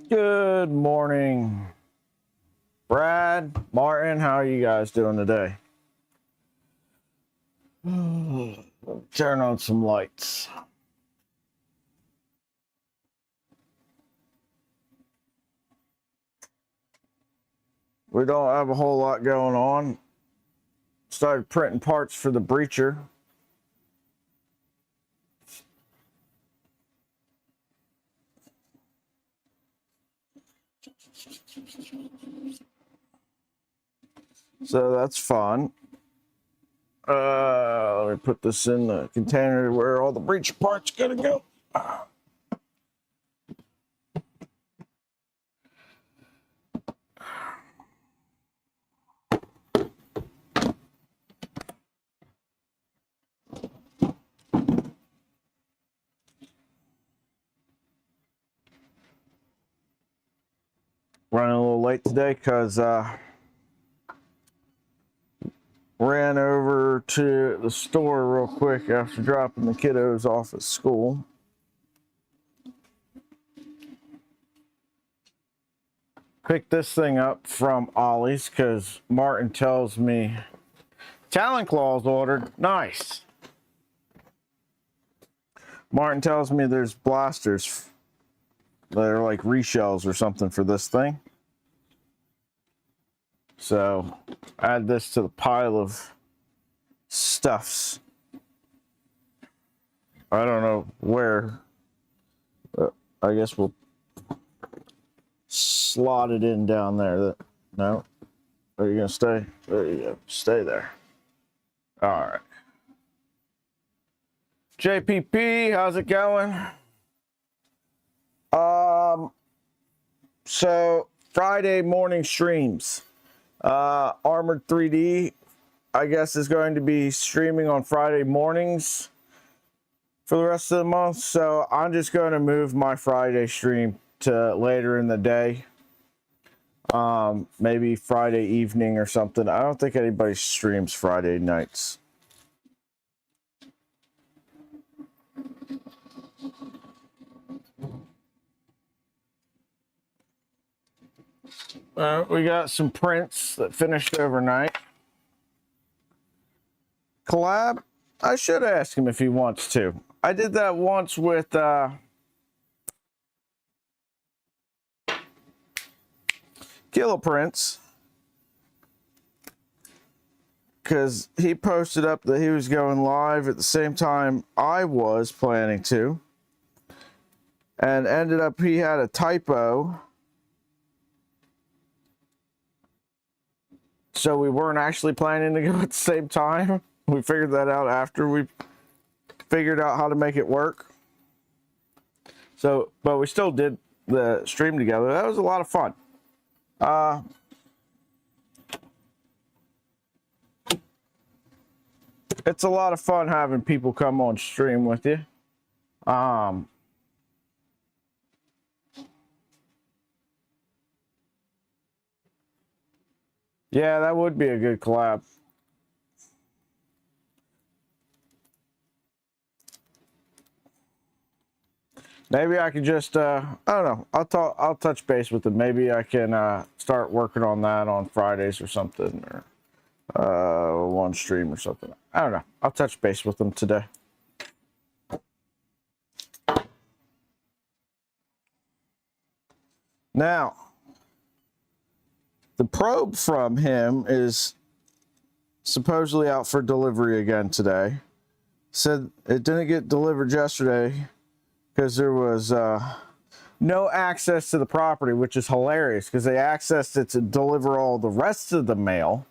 Good morning, Brad, Martin. How are you guys doing today? Turn on some lights. We don't have a whole lot going on. Started printing parts for the breacher. So that's fun. Let me put this in the container where all the breacher parts gotta go. Running a little late today because ran over to the store real quick after dropping the kiddos off at school. Picked this thing up from Ollie's because Martin tells me Talon Claws ordered. Nice. Martin tells me there's blasters that are like reshells or something for this thing. So add this to the pile of stuffs. I don't know where. I guess we'll slot it in down there. No? Are you going to stay? There you go. Stay there. All right. JPP, how's it going? So Friday morning streams. Armored 3D, I guess, is going to be streaming on Friday mornings for the rest of the month. So I'm just going to move my Friday stream to later in the day. Maybe Friday evening or something. I don't think anybody streams Friday nights. We got some prints that finished overnight. Collab? I should ask him if he wants to. I did that once with Kilo Prints, because he posted up that he was going live at the same time I was planning to, and ended up he had a typo. So we weren't actually planning to go at the same time. We figured that out after we figured out how to make it work. So, but we still did the stream together. That was a lot of fun. It's a lot of fun having people come on stream with you. Yeah, that would be a good collab. Maybe I could just, I don't know. I'll touch base with them. Maybe I can start working on that on Fridays or something, or one stream or something. I don't know. I'll touch base with them today. Now, the probe from him is supposedly out for delivery again today. Said it didn't get delivered yesterday because there was no access to the property, which is hilarious because they accessed it to deliver all the rest of the mail.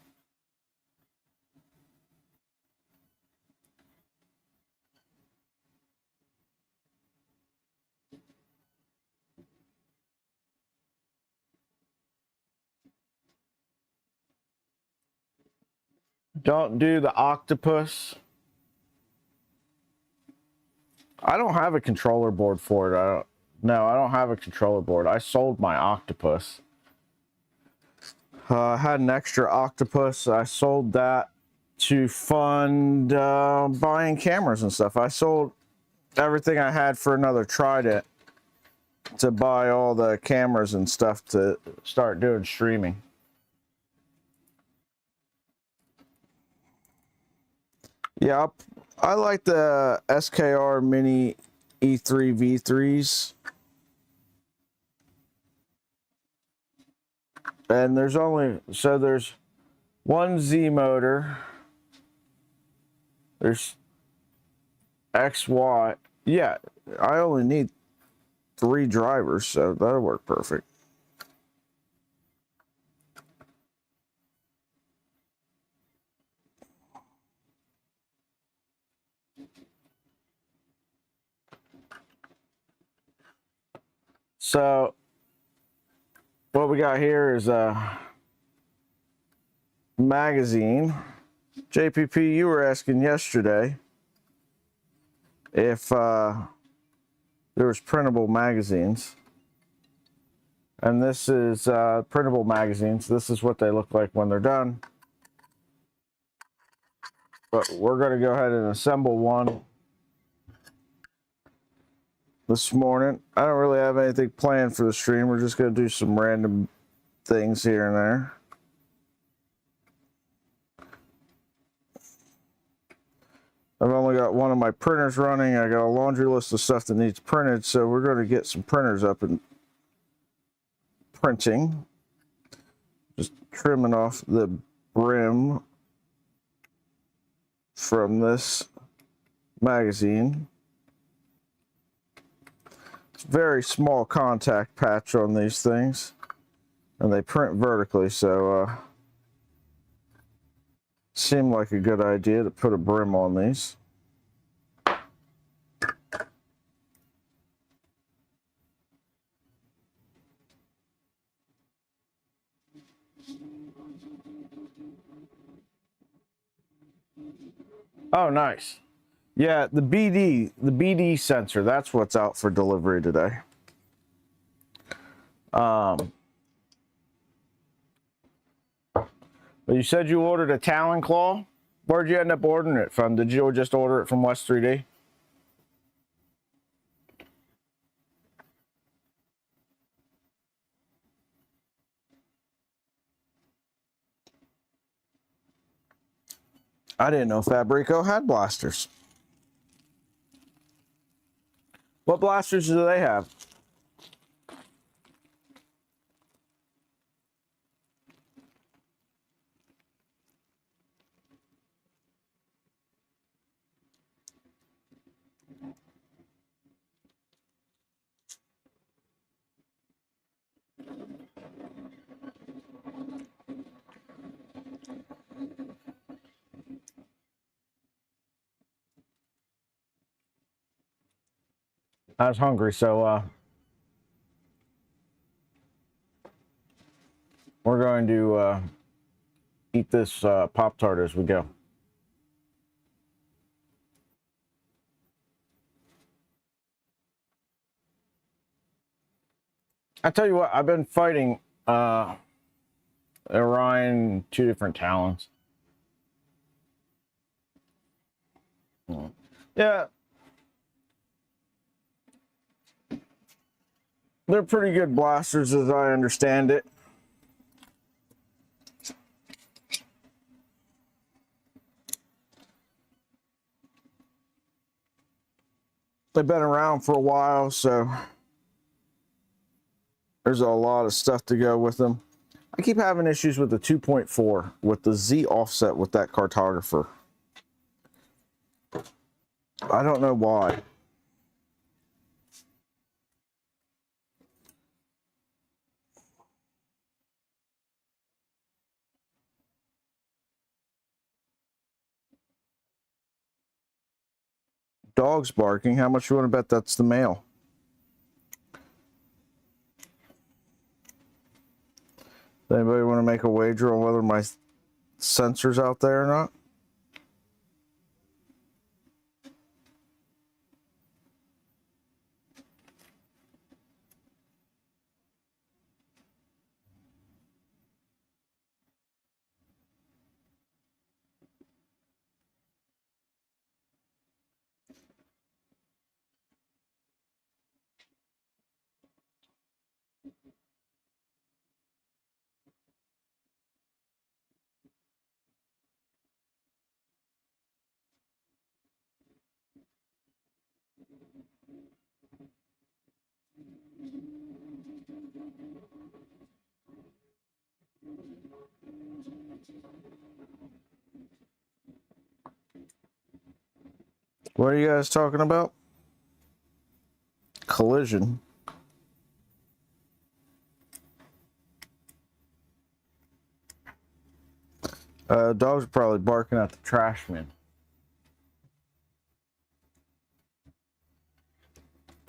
Don't do the octopus. I don't have a controller board for it. I don't have a controller board. I sold my octopus. I had an extra octopus. I sold that to fund buying cameras and stuff. I sold everything I had for another Trident to buy all the cameras and stuff to start doing streaming. Yeah, I like the SKR Mini E3 V3s. And there's one Z motor. There's XY. Yeah, I only need 3 drivers, so that'll work perfect. So what we got here is a magazine. JPP, you were asking yesterday if there was printable magazines. And this is printable magazines. This is what they look like when they're done. But we're going to go ahead and assemble one this morning. I don't really have anything planned for the stream. We're just going to do some random things here and there. I've only got one of my printers running. I got a laundry list of stuff that needs printed, so we're going to get some printers up and printing. Just trimming off the brim from this magazine. It's a very small contact patch on these things, and they print vertically, so seemed like a good idea to put a brim on these. Oh, nice. Yeah, the BD sensor, that's what's out for delivery today. But you said you ordered a Talon Claw. Where'd you end up ordering it from? Did you just order it from West 3D? I didn't know Fabrico had blasters. What blasters do they have? I was hungry, so we're going to eat this Pop-Tart as we go. I tell you what, I've been fighting Orion 2 different Talons. Yeah. They're pretty good blasters as I understand it. They've been around for a while, so there's a lot of stuff to go with them. I keep having issues with the 2.4 with the Z offset with that cartographer. I don't know why. Dog's barking. How much you want to bet that's the male? Anybody want to make a wager on whether my sensor's out there or not? What are you guys talking about? Collision. Dogs are probably barking at the trash man.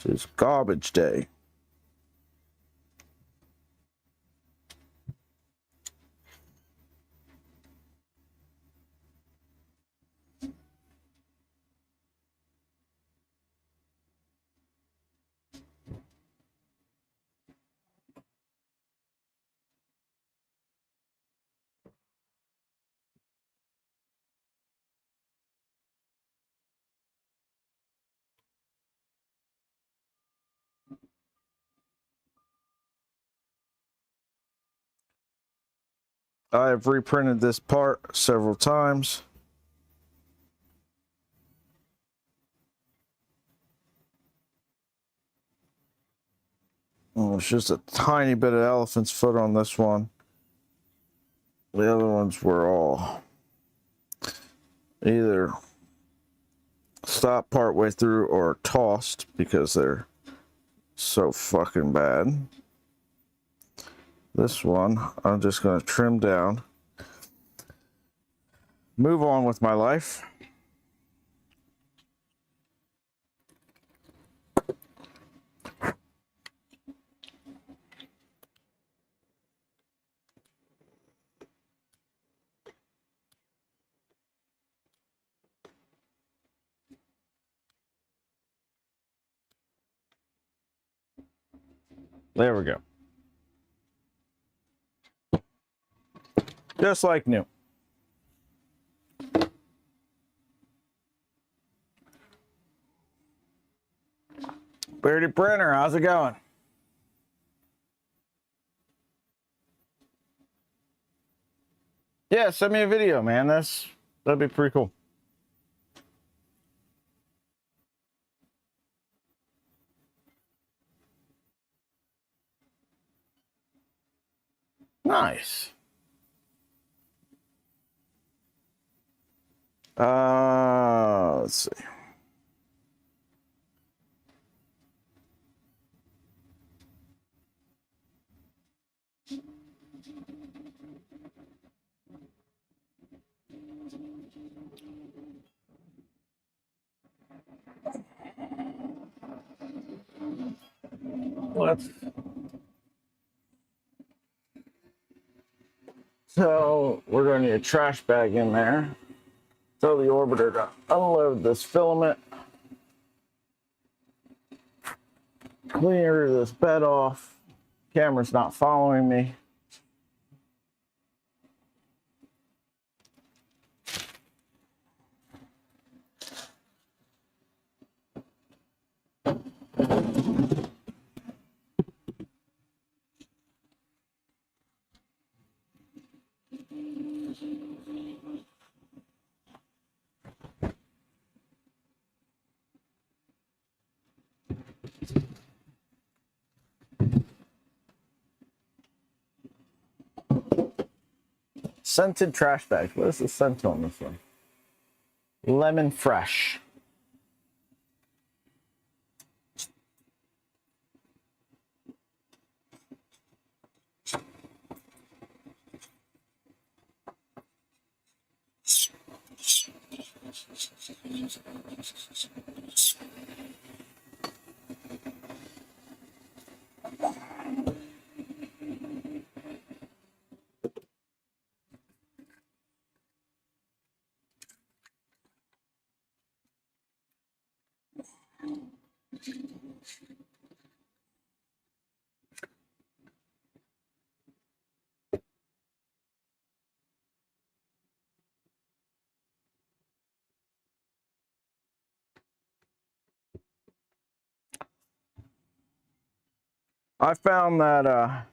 It's garbage day. I have reprinted this part several times. Oh, it's just a tiny bit of elephant's foot on this one. The other ones were all either stopped partway through or tossed because they're so fucking bad. This one, I'm just going to trim down, move on with my life. There we go. Just like new. Bearded Printer, how's it going? Yeah, send me a video, man. That'd be pretty cool. Nice. Let's see. So we're going to need a trash bag in there. Tell the orbiter to unload this filament. Clear this bed off. Camera's not following me. Scented trash bags. What is the scent on this one? Lemon fresh. I found that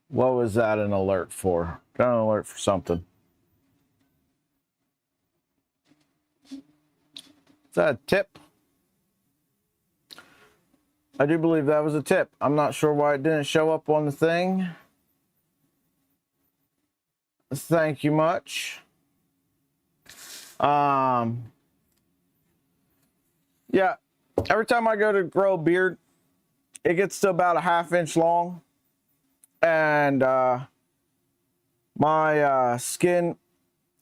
what was that an alert for? Got an alert for something. that a tip? I do believe that was a tip. I'm not sure why it didn't show up on the thing. Thank you much. Yeah, every time I go to grow a beard, it gets to about a ½ inch long. And my skin,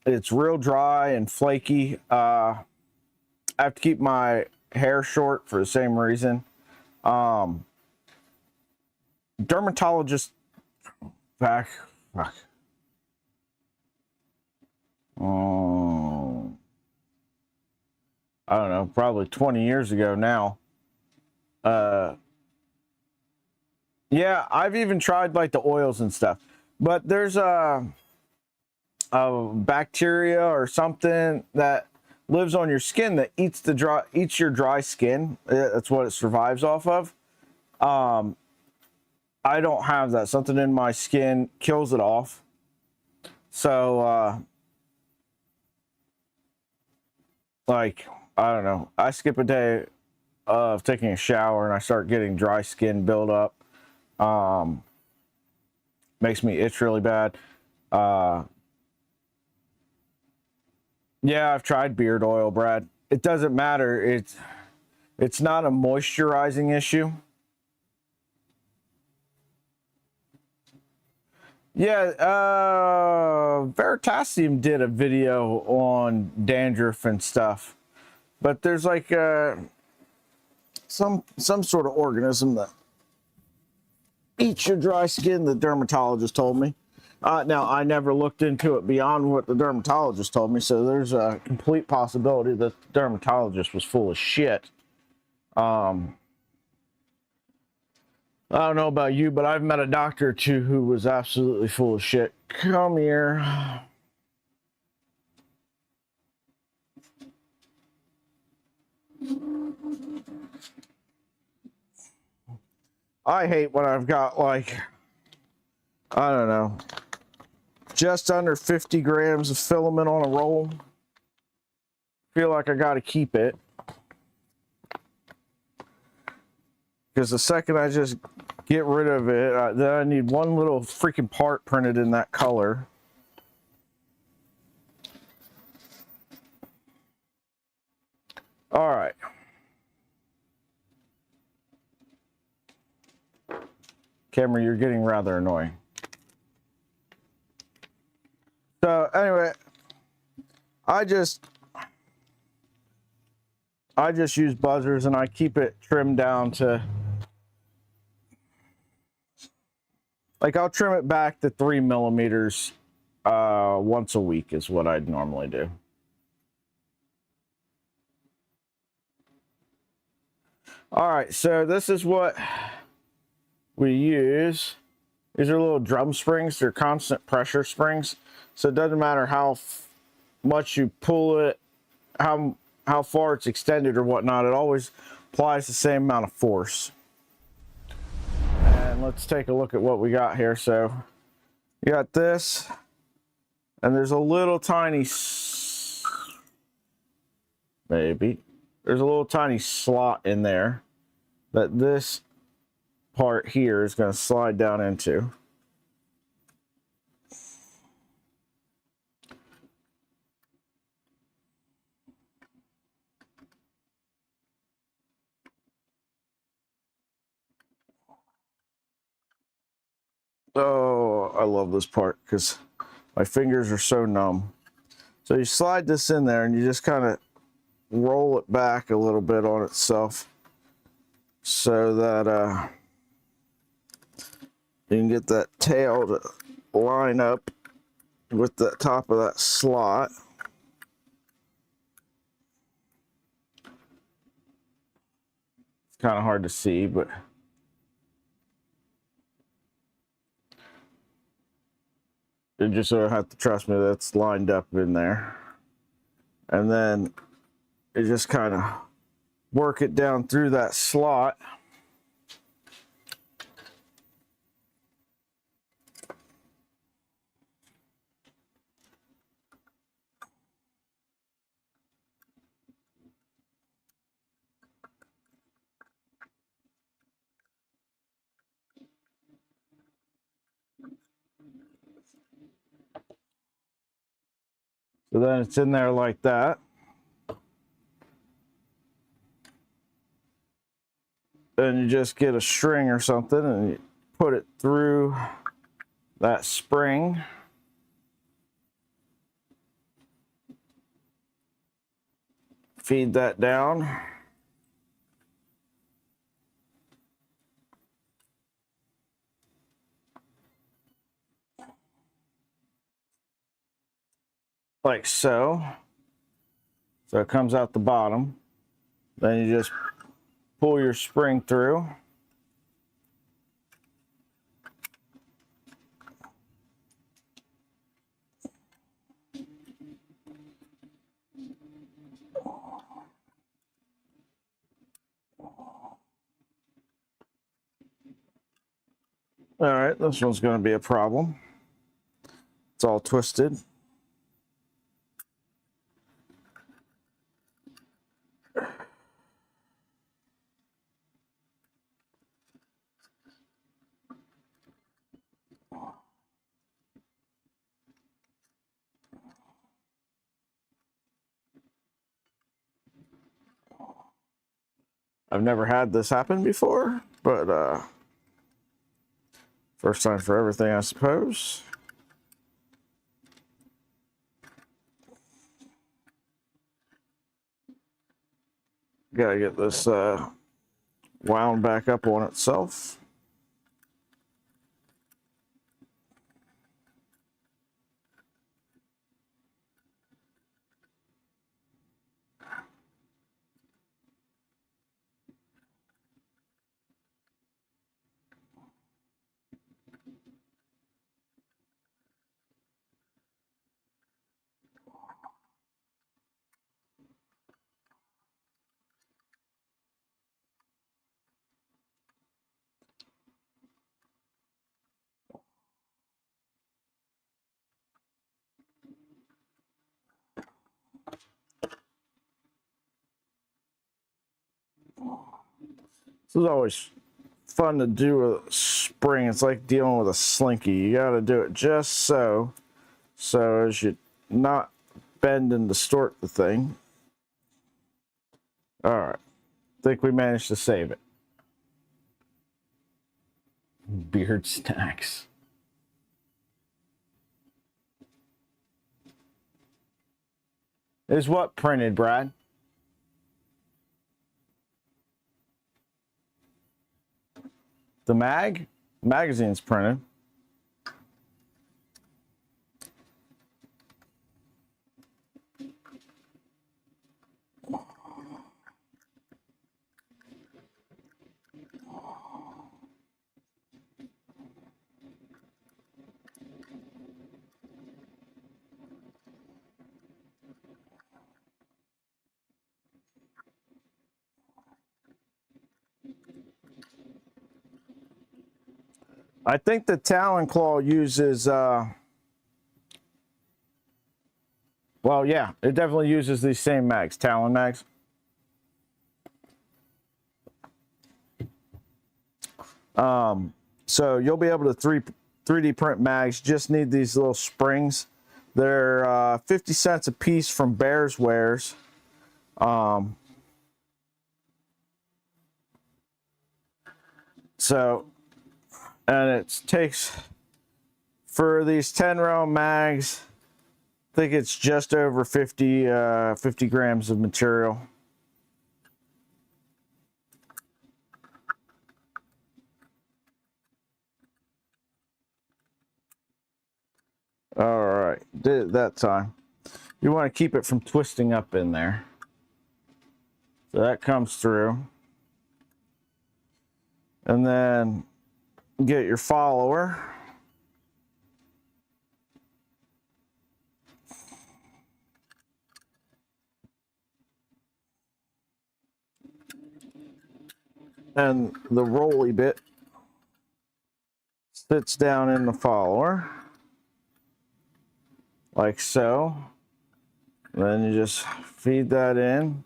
it's real dry and flaky. I have to keep my hair short for the same reason. Dermatologist back, fuck. I don't know, probably 20 years ago now. Yeah, I've even tried like the oils and stuff, but there's a bacteria or something that lives on your skin that eats your dry skin. That's what it survives off of. I don't have that. Something in my skin kills it off. So like, I don't know, I skip a day of taking a shower and I start getting dry skin buildup. Makes me itch really bad. Yeah, I've tried beard oil, Brad. It doesn't matter. It's not a moisturizing issue. Yeah, Veritasium did a video on dandruff and stuff, but there's like some sort of organism that eats your dry skin, the dermatologist told me. Now, I never looked into it beyond what the dermatologist told me, so there's a complete possibility that the dermatologist was full of shit. I don't know about you, but I've met a doctor or two who was absolutely full of shit. Come here. I hate when I've got like, I don't know, just under 50 grams of filament on a roll. Feel like I gotta keep it. Because the second I just get rid of it, then I need one little freaking part printed in that color. All right. Camera, you're getting rather annoying. So anyway, I just use buzzers and I keep it trimmed down to, like, I'll trim it back to 3 millimeters once a week is what I'd normally do. All right, so this is what we use. These are little drum springs. They're constant pressure springs. So it doesn't matter how much you pull it, how far it's extended or whatnot, it always applies the same amount of force. And let's take a look at what we got here. So you got this, and there's a little tiny, maybe, there's a little tiny slot in there that this part here is going to slide down into. Oh, I love this part because my fingers are so numb. So you slide this in there and you just kind of roll it back a little bit on itself so that you can get that tail to line up with the top of that slot. It's kind of hard to see, but you just sort of have to trust me that's lined up in there. And then you just kind of work it down through that slot. So then it's in there like that. Then you just get a string or something and you put it through that spring. Feed that down. Like so. So it comes out the bottom. Then you just pull your spring through. All right, this one's going to be a problem. It's all twisted. I've never had this happen before, but first time for everything, I suppose. Gotta get this wound back up on itself. This is always fun to do a spring. It's like dealing with a slinky. You got to do it just so as you not bend and distort the thing. All right, think we managed to save it. Beard snacks. Is what printed, Brad? The magazine's printed. I think the Talon Claw uses, well, yeah, it definitely uses these same mags, Talon mags. So you'll be able to 3D print mags, just need these little springs. They're 50 cents a piece from Bears Wares. And it takes, for these 10 round mags, I think it's just over 50 grams of material. All right, did it that time. You want to keep it from twisting up in there. So that comes through. And then get your follower. And the rolly bit sits down in the follower, like so. Then you just feed that in.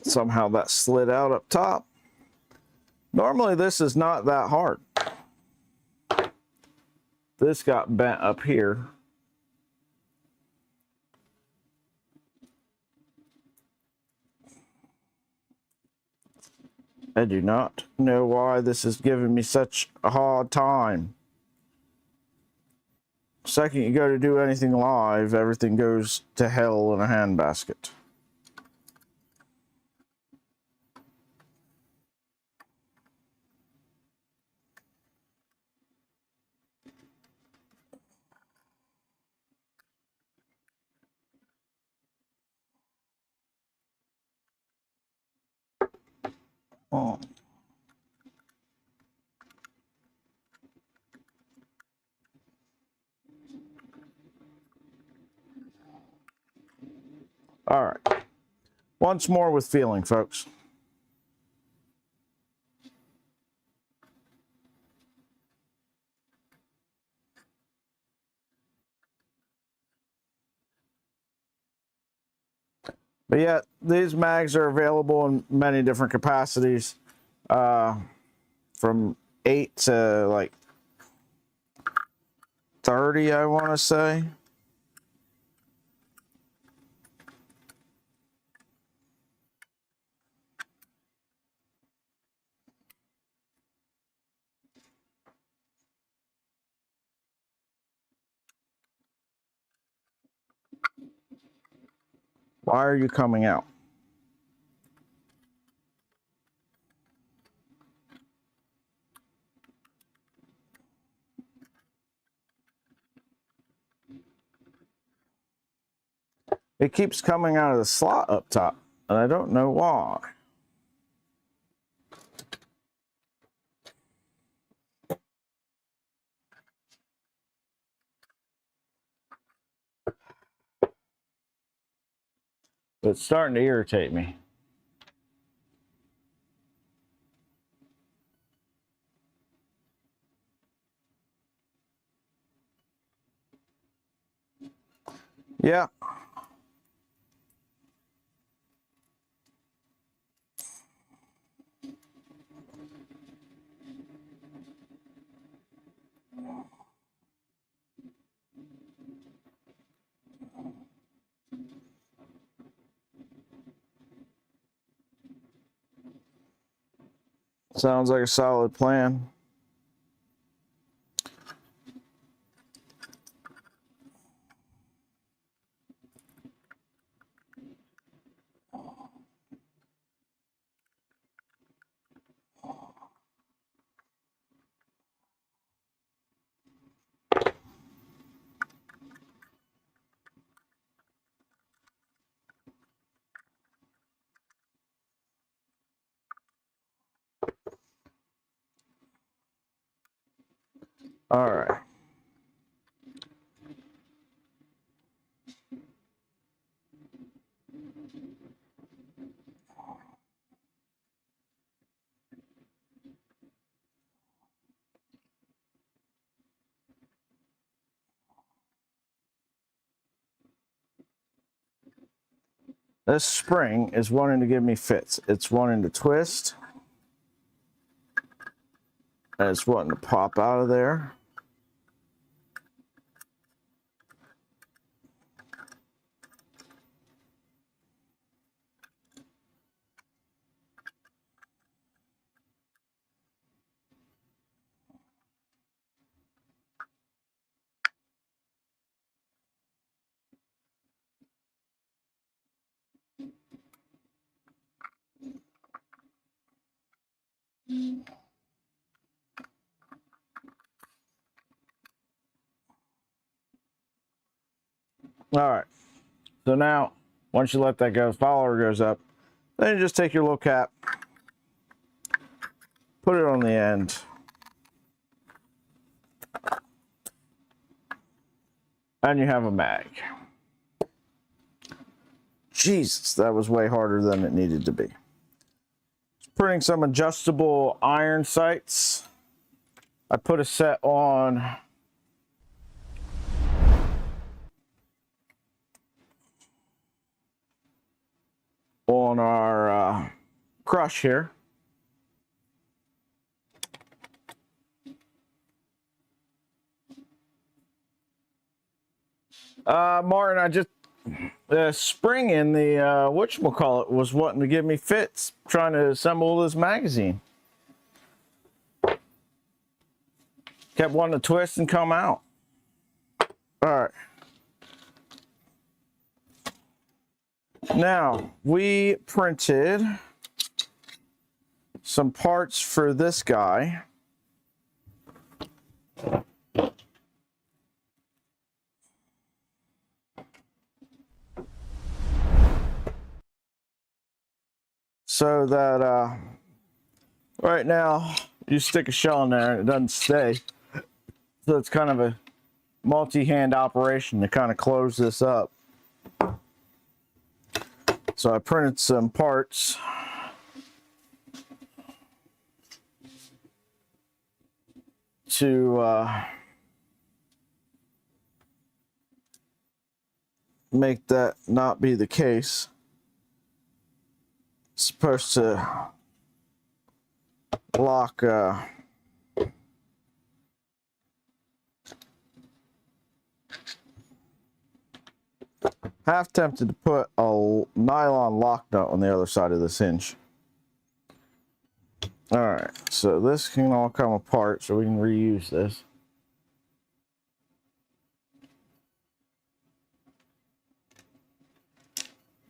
Somehow that slid out up top. Normally this is not that hard. This got bent up here. I do not know why this is giving me such a hard time. Second you go to do anything live, everything goes to hell in a handbasket. Oh. All right. Once more with feeling, folks. But yeah, these mags are available in many different capacities, from 8 to like 30, I want to say. Why are you coming out? It keeps coming out of the slot up top, and I don't know why. But it's starting to irritate me. Yeah. Sounds like a solid plan. All right. This spring is wanting to give me fits. It's wanting to twist. And it's wanting to pop out of there. All right. So now, once you let that go, follower goes up. Then you just take your little cap, put it on the end. And you have a mag. Jesus, that was way harder than it needed to be. Putting some adjustable iron sights. I put a set on on our crush here. Martin, I just the spring in the whatchamacallit was wanting to give me fits trying to assemble this magazine. Kept wanting to twist and come out. All right. Now, we printed some parts for this guy. So that right now you stick a shell in there and it doesn't stay. So it's kind of a multi-hand operation to kind of close this up. So I printed some parts to make that not be the case. It's supposed to lock half tempted to put a nylon lock nut on the other side of this hinge. All right, so this can all come apart so we can reuse this.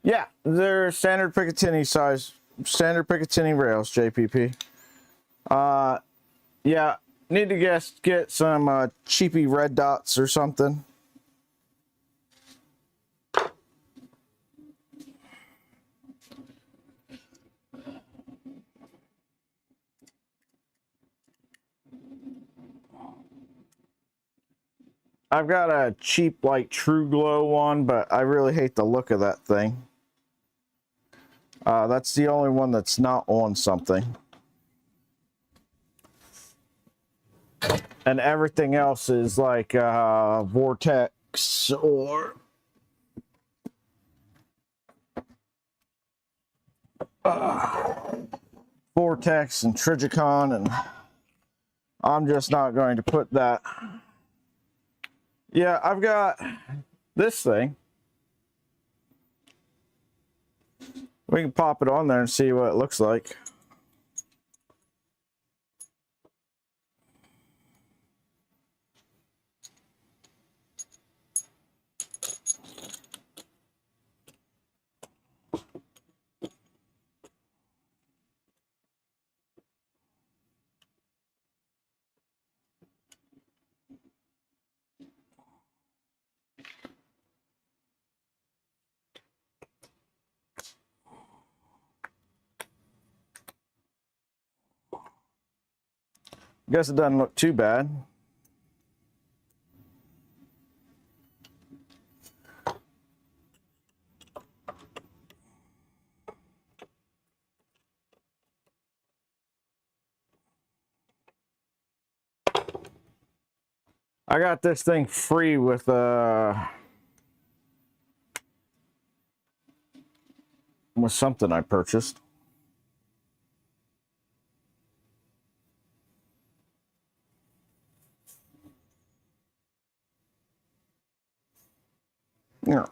Yeah, they're standard Picatinny size, standard Picatinny rails, JPP. Yeah, need to get some cheapy red dots or something. I've got a cheap, like, True Glow one, but I really hate the look of that thing. That's the only one that's not on something. And everything else is like Vortex or Vortex and Trigicon, and I'm just not going to put that. Yeah, I've got this thing. We can pop it on there and see what it looks like. Guess it doesn't look too bad. I got this thing free with something I purchased. Yeah.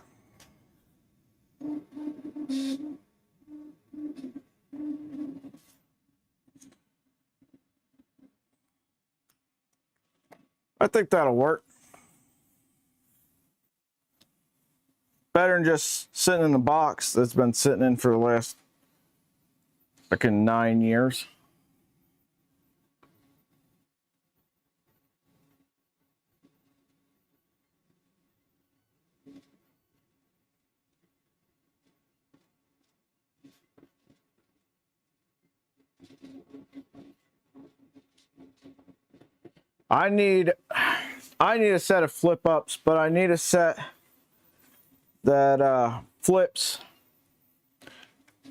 I think that'll work. Better than just sitting in the box that's been sitting in for the last fucking 9 years. I need a set of flip ups, but I need a set that flips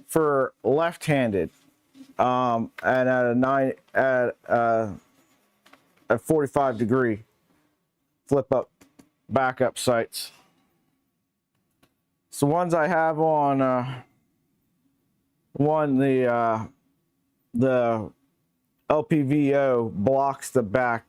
for left-handed, and at a 45-degree flip up backup sights. So ones I have on One, the LPVO blocks the back.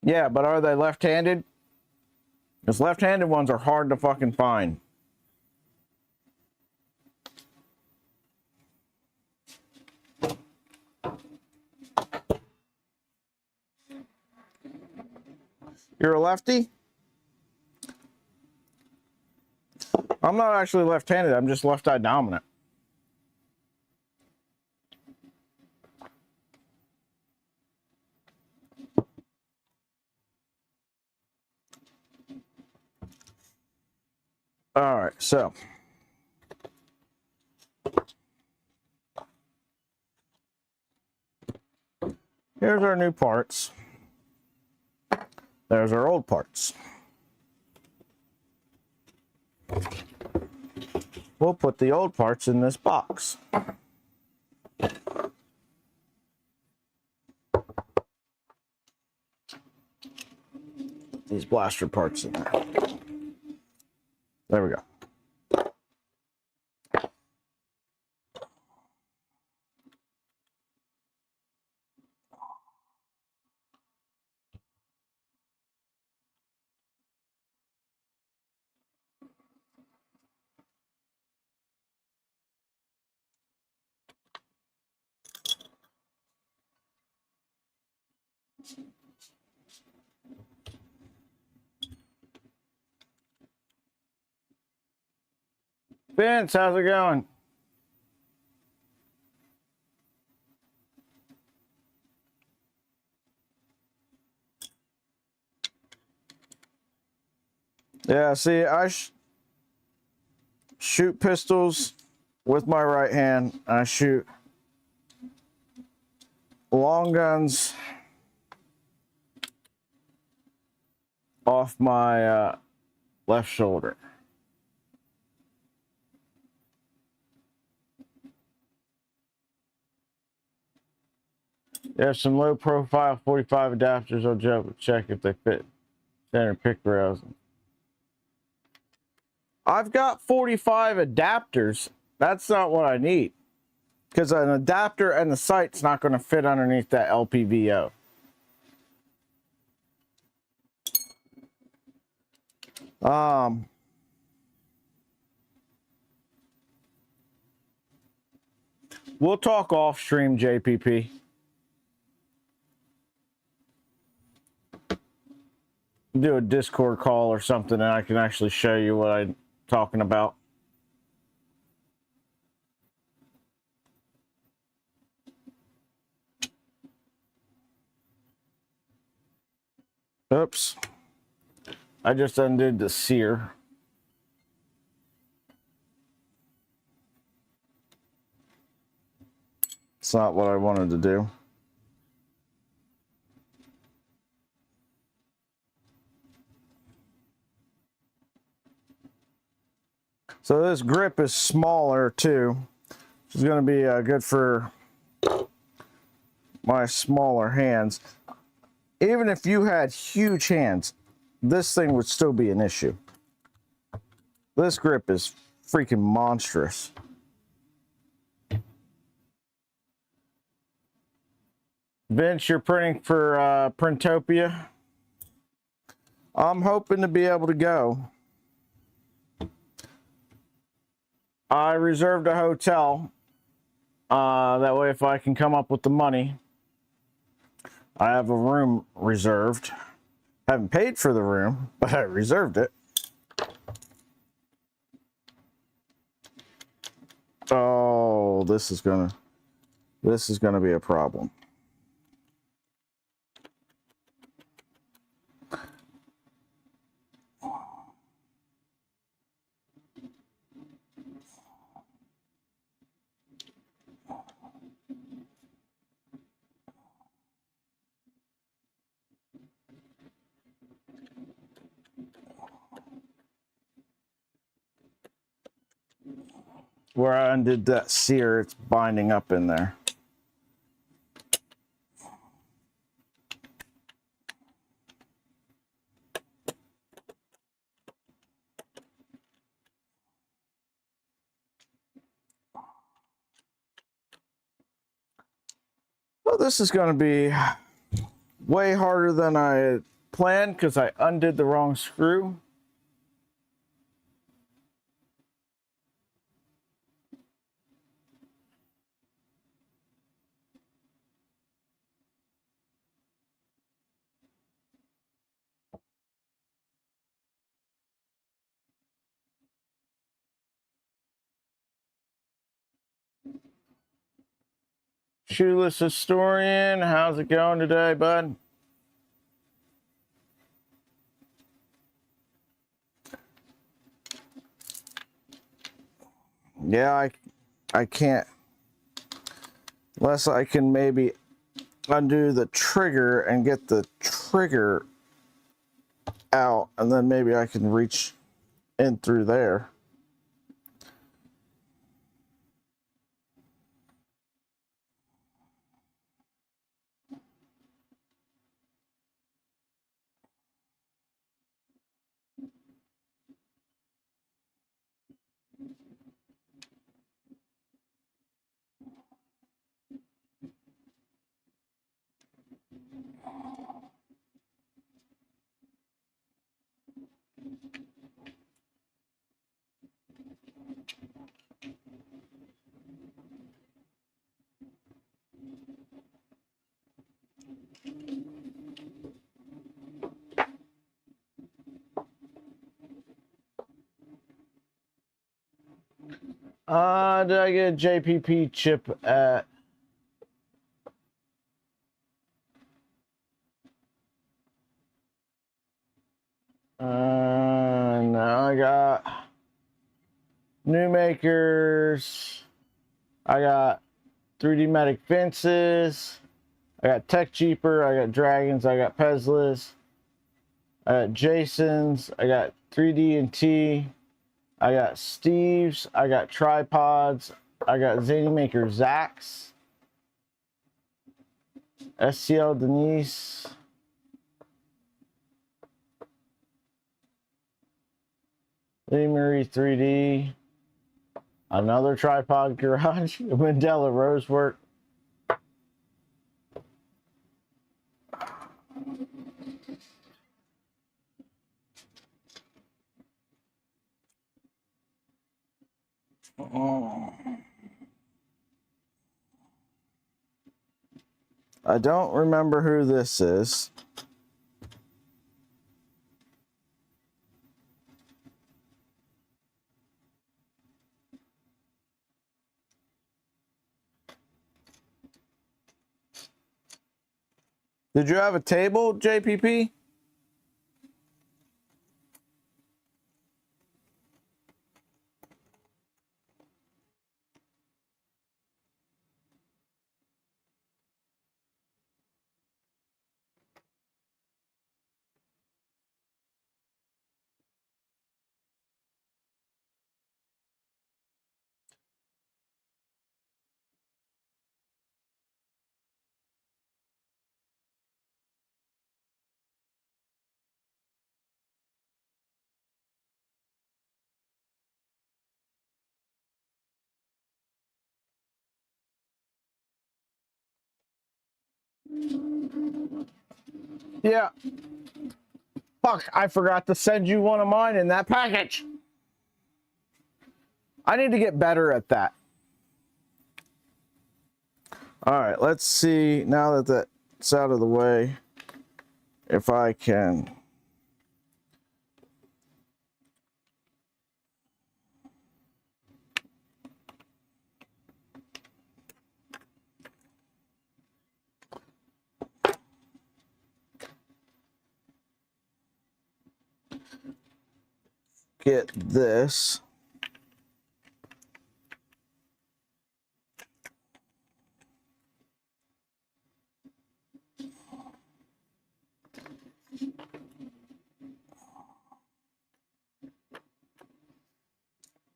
Yeah, but are they left-handed? Because left-handed ones are hard to fucking find. You're a lefty? I'm not actually left-handed. I'm just left-eye dominant. All right, so here's our new parts. There's our old parts. We'll put the old parts in this box. These blaster parts in there. There we go. Vince, how's it going? Yeah, see, I shoot pistols with my right hand. I shoot long guns off my left shoulder. There's some low profile 45 adapters. I'll check if they fit center pick rails. I've got 45 adapters. That's not what I need, because an adapter and the sight's not going to fit underneath that LPVO. We'll talk off stream, JPP. Do a Discord call or something, and I can actually show you what I'm talking about. Oops. I just undid the sear. It's not what I wanted to do. So this grip is smaller too, which is going to be good for my smaller hands. Even if you had huge hands, this thing would still be an issue. This grip is freaking monstrous. Vince, you're printing for Printopia? I'm hoping to be able to go. I reserved a hotel. That way, if I can come up with the money, I have a room reserved. Haven't paid for the room, but I reserved it. Oh, this is gonna be a problem. where I undid that sear, it's binding up in there. Well, this is going to be way harder than I had planned because I undid the wrong screw. Shoeless Historian, how's it going today, bud? Yeah, I can't, unless I can maybe undo the trigger and get the trigger out, and then maybe I can reach in through there. Did I get a JPP chip at... No, I got New Makers. I got 3D Medic Fences. I got Tech Cheaper. I got Dragons. I got Pezlas. I got Jason's. I got 3D and T. I got Steve's. I got Tripods. I got Zany Maker Zach's. SCL Denise. Lady Marie 3D. Another Tripod Garage. Mandela Rosework. Oh. I don't remember who this is. Did you have a table, JPP? Yeah. Fuck, I forgot to send you one of mine in that package. I need to get better at that. All right, let's see, now that that's out of the way, if I can get this.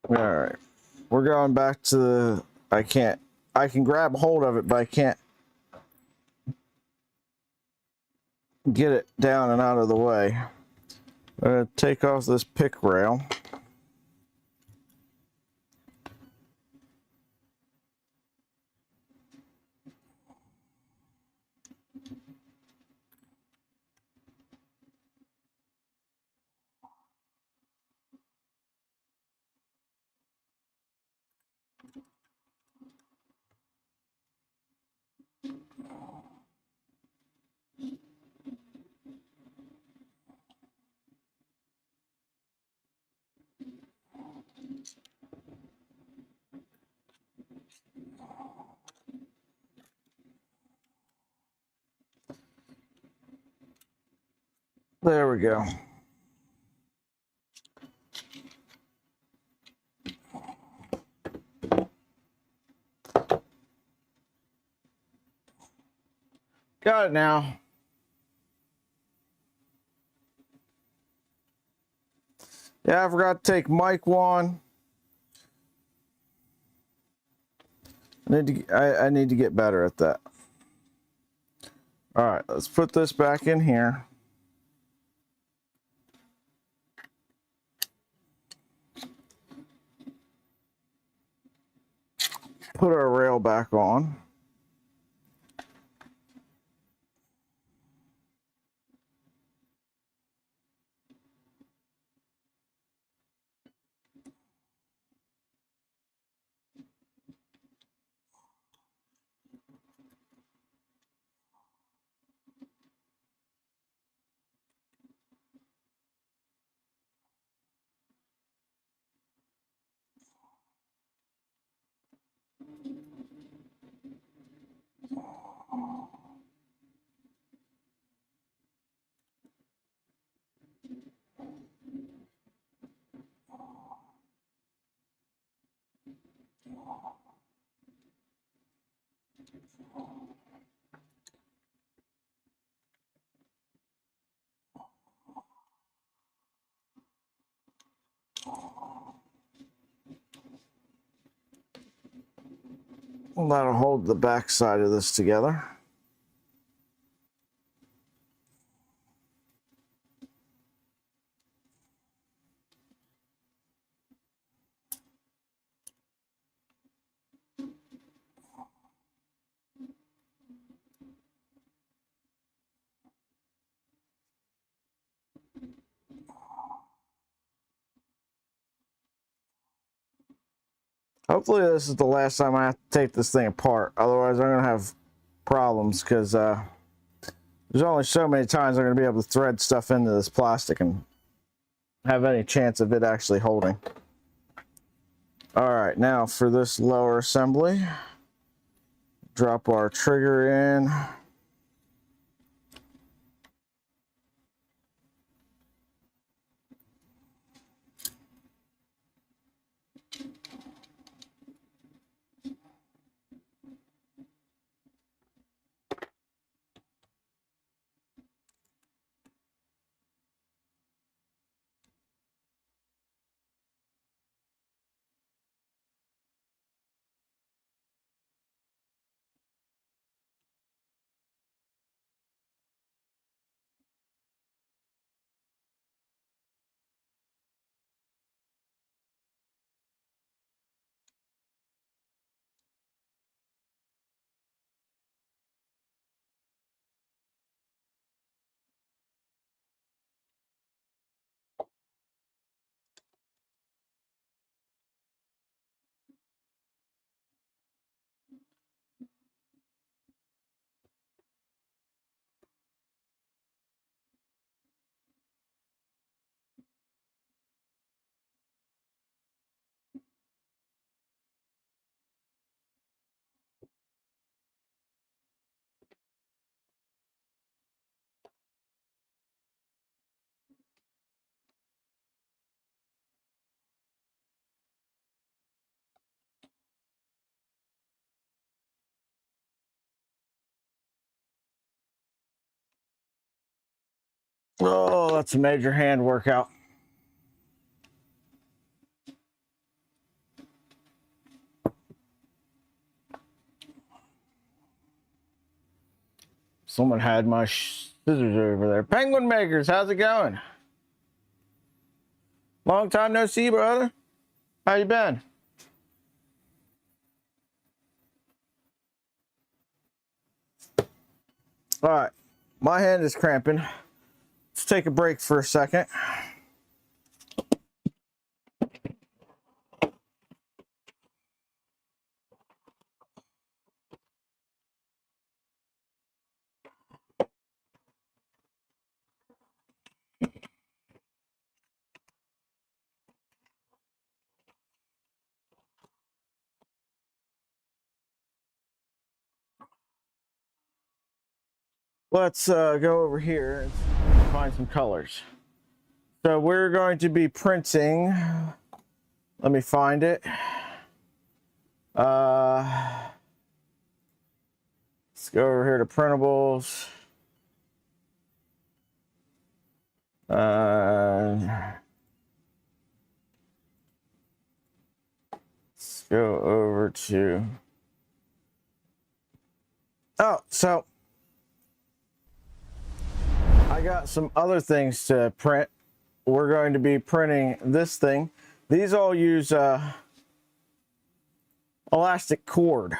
All right. we're going back to the, I can grab hold of it, but I can't get it down and out of the way. I'm going to take off this pick rail. There we go. Got it now. Yeah, I forgot to take mic one. I need to get better at that. All right, let's put this back in here. Put our rail back on. Well, that'll hold the back side of this together. Hopefully this is the last time I have to take this thing apart. Otherwise I'm going to have problems because there's only so many times I'm going to be able to thread stuff into this plastic and have any chance of it actually holding. All right, now for this lower assembly, drop our trigger in. Oh, that's a major hand workout. Someone had my scissors over there. Penguin Makers, how's it going? Long time no see, brother. How you been? All right, my hand is cramping. Let's take a break for a second. Let's go over here and find some colors. So we're going to be printing, let me find it. Let's go over here to printables. Let's go over to, so I got some other things to print. We're going to be printing this thing. These all use elastic cord.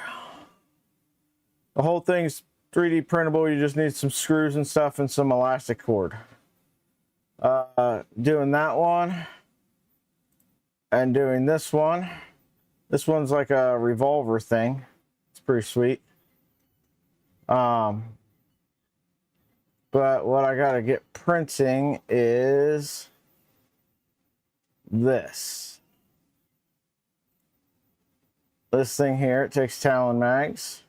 The whole thing's 3D printable. You just need some screws and stuff and some elastic cord. Doing that one and doing this one. This one's like a revolver thing. It's pretty sweet. But what I gotta get printing is this thing here. It takes Talon mags.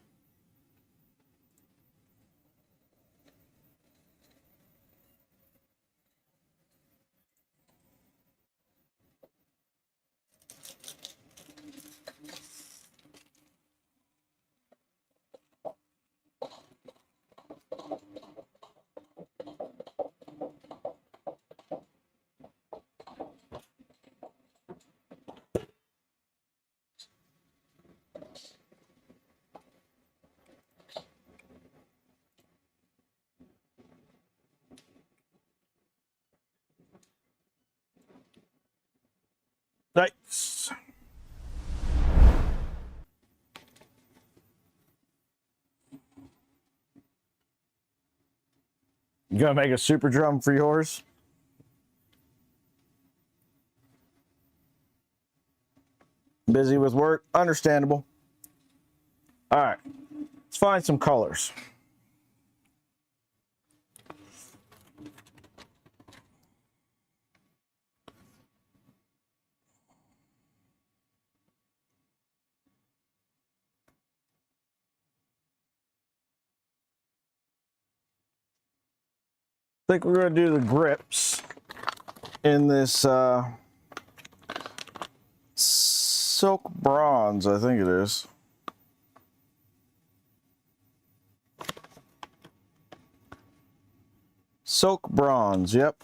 Nice. You gonna make a super drum for yours? Busy with work? Understandable. All right, let's find some colors. I think we're going to do the grips in this silk bronze, I think it is. Silk bronze, yep.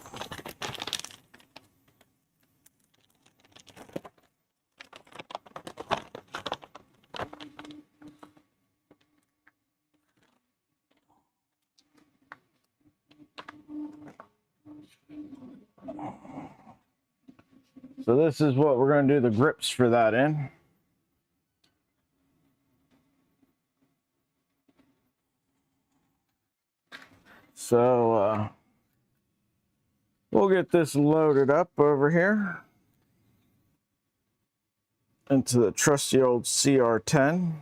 So this is what we're going to do the grips for that in. So we'll get this loaded up over here into the trusty old CR10.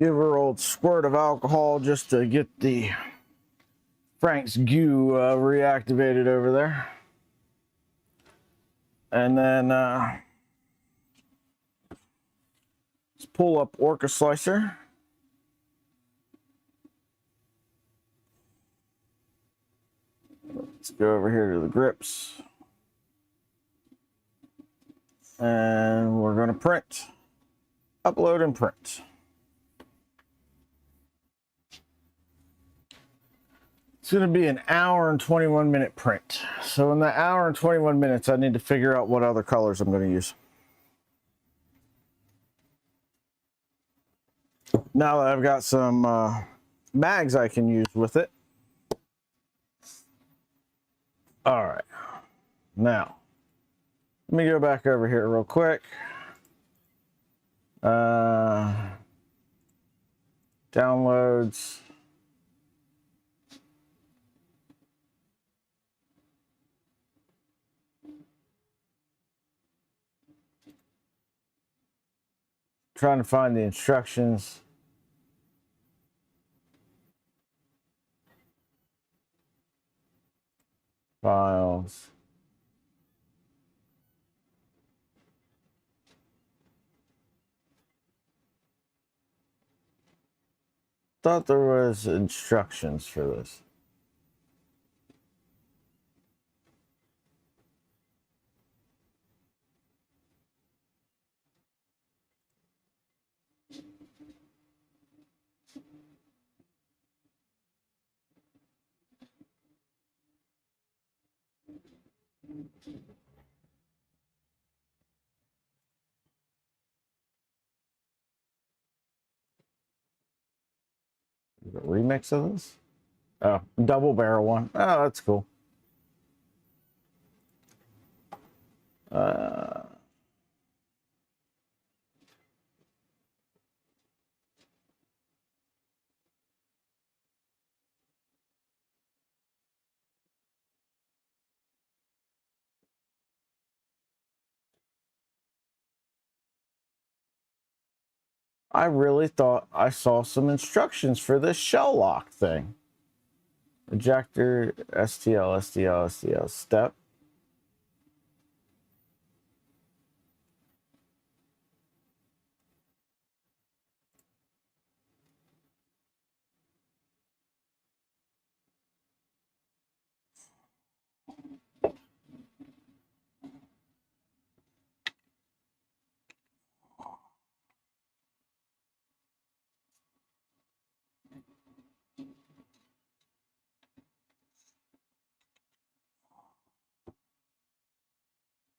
Give her old squirt of alcohol just to get the Frank's goo reactivated over there. And then Let's pull up Orca Slicer. Let's go over here to the grips. And we're going to print. Upload and print. It's going to be an hour and 21-minute print. So in the hour and 21 minutes, I need to figure out what other colors I'm going to use. Now that I've got some mags I can use with it. All right. Now, let me go back over here real quick. Downloads. Trying to find the instructions. Files. Thought there was instructions for this. A remix of this? Oh, double barrel one. Oh, that's cool. I really thought I saw some instructions for this shell lock thing. Ejector, STL, STL, STL, step.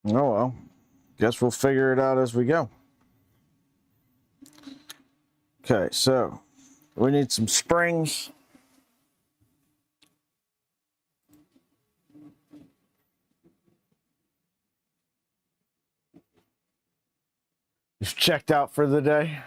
Oh well, guess we'll figure it out as we go. Okay, so we need some springs. Just checked out for the day.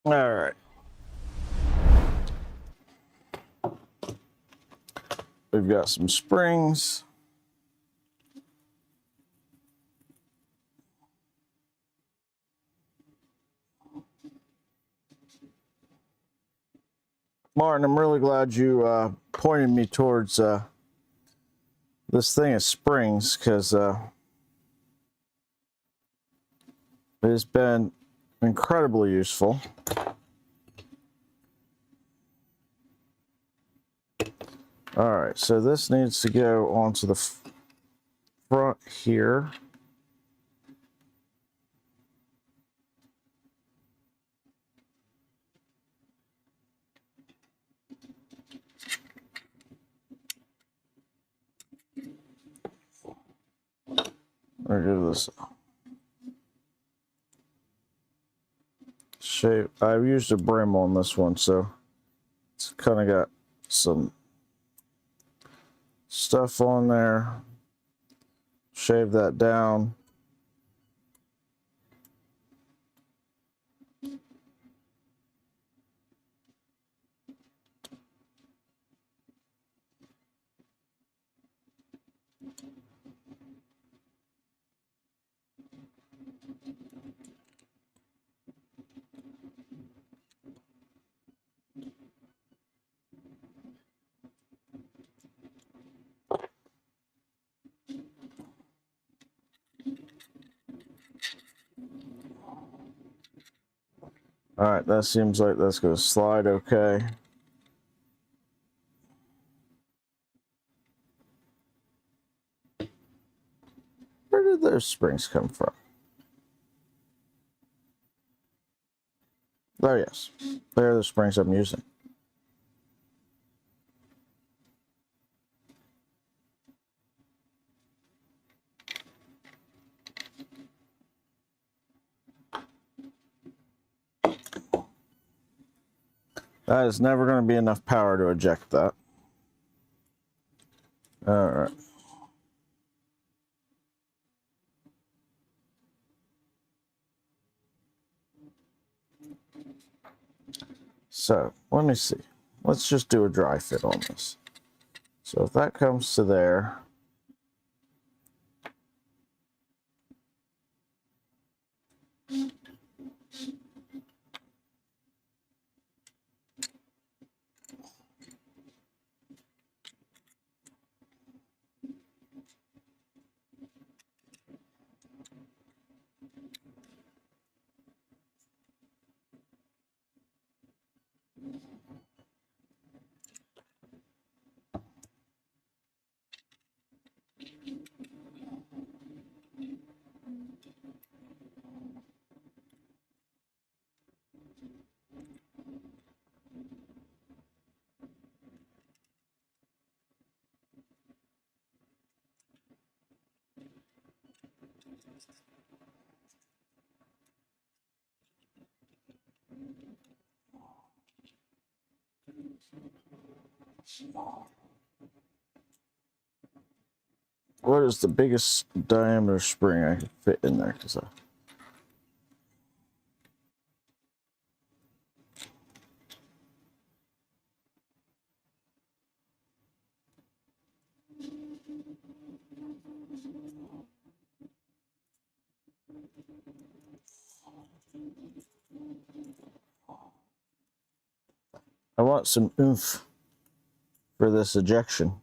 All right. We've got some springs. Martin, I'm really glad you pointed me towards this thing of springs, because it has been incredibly useful. All right, so this needs to go onto the front here. Or do this shape. I've used a brim on this one, so it's kind of got some stuff on there. Shave that down. All right, that seems like that's going to slide okay. Where did those springs come from? Oh, yes. There are the springs I'm using. That is never going to be enough power to eject that. All right. So, let me see. Let's just do a dry fit on this. So if that comes to there, what is the biggest diameter spring I can fit in there? Because I want some oomph for this ejection.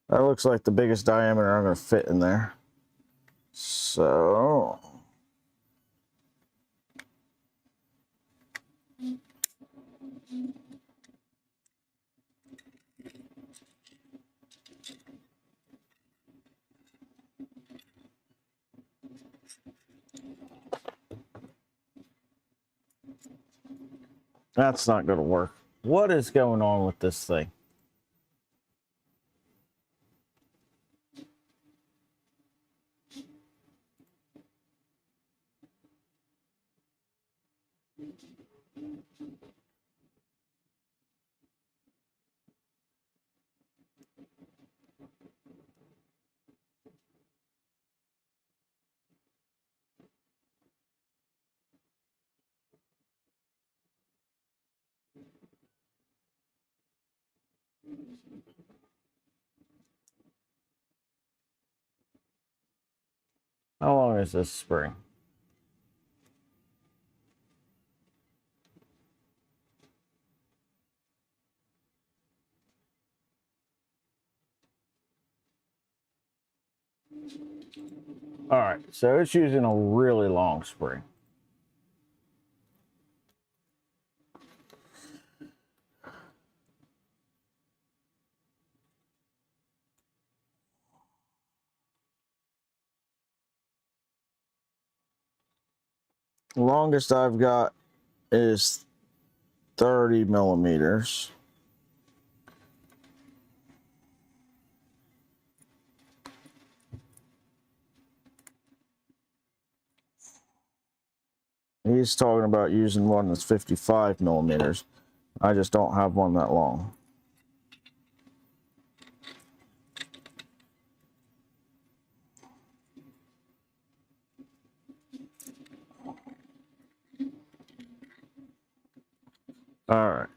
That looks like the biggest diameter I'm going to fit in there. So that's not going to work. What is going on with this thing? How long is this spring? All right, so it's using a really long spring. The longest I've got is 30 millimeters. He's talking about using one that's 55 millimeters. I just don't have one that long. All right.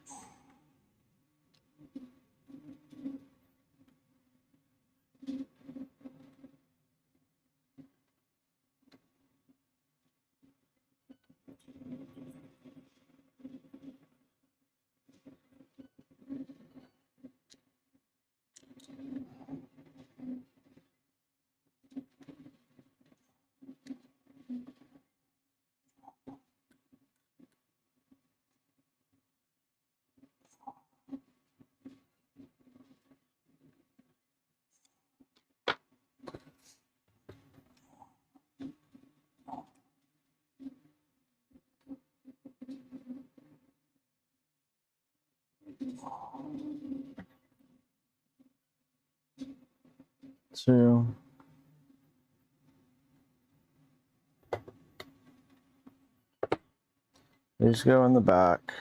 2. These go in the back.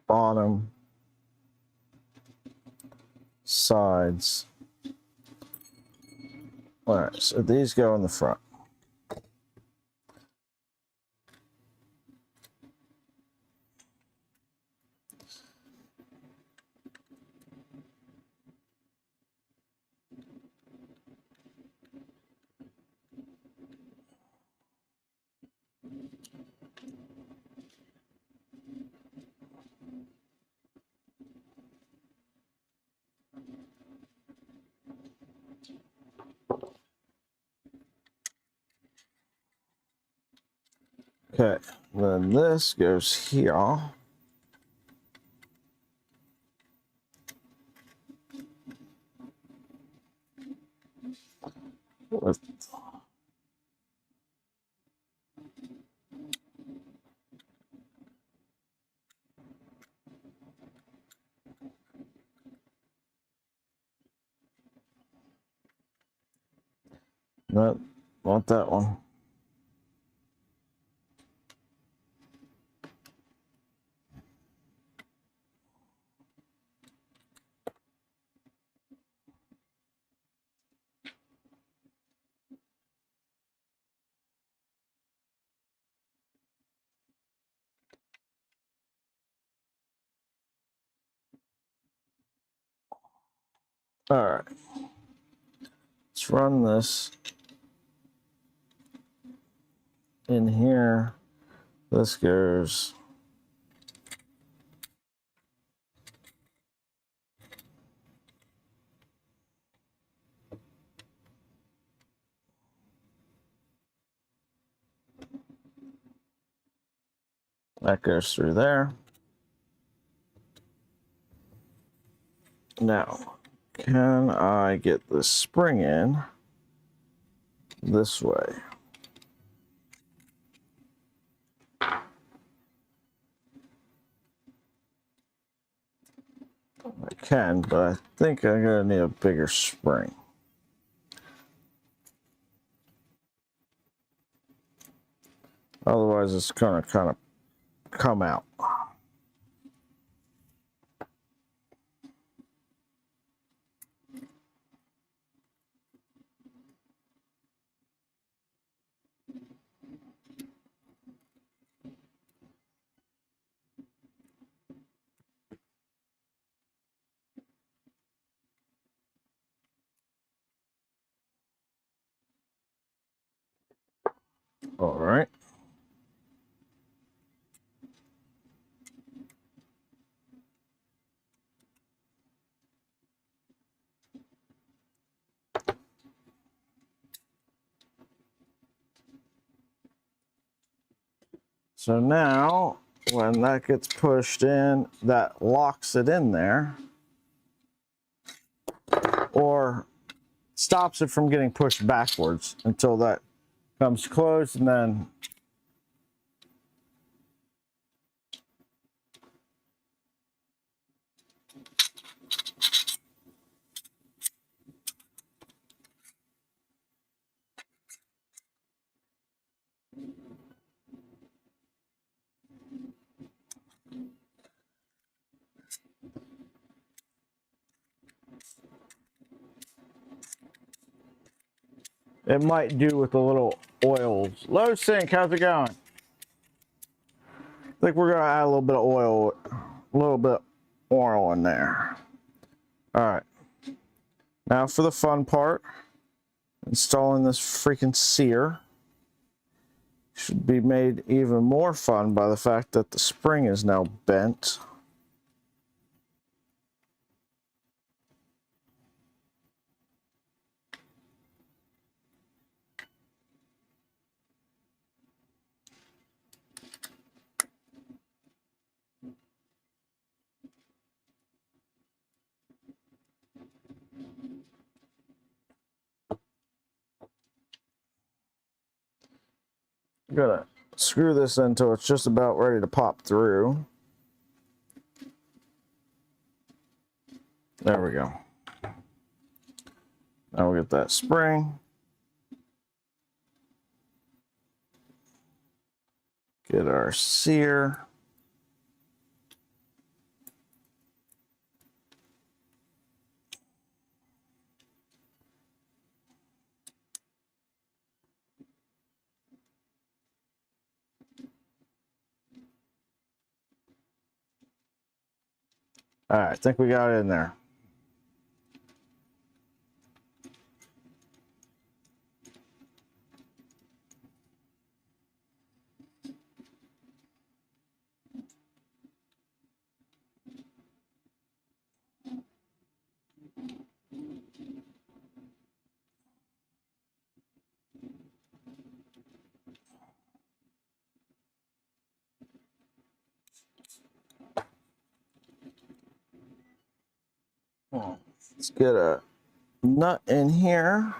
Bottom, sides. All right, so these go in the front. Okay, then this goes here. With no, want that one. All right, let's run this in here. This goes that goes through there. Now, can I get the spring in this way? I can, but I think I'm gonna need a bigger spring. Otherwise, it's gonna kind of come out. All right. So now, when that gets pushed in, that locks it in there, or stops it from getting pushed backwards until that comes closed, and then it might do with a little oils. Low Sync, how's it going? I think we're gonna add a little bit of oil, in there. All right. Now for the fun part, installing this freaking sear. Should be made even more fun by the fact that the spring is now bent. I'm gonna screw this until it's just about ready to pop through. There we go. Now we'll get that spring. Get our sear. All right, I think we got it in there. Let's get a nut in here.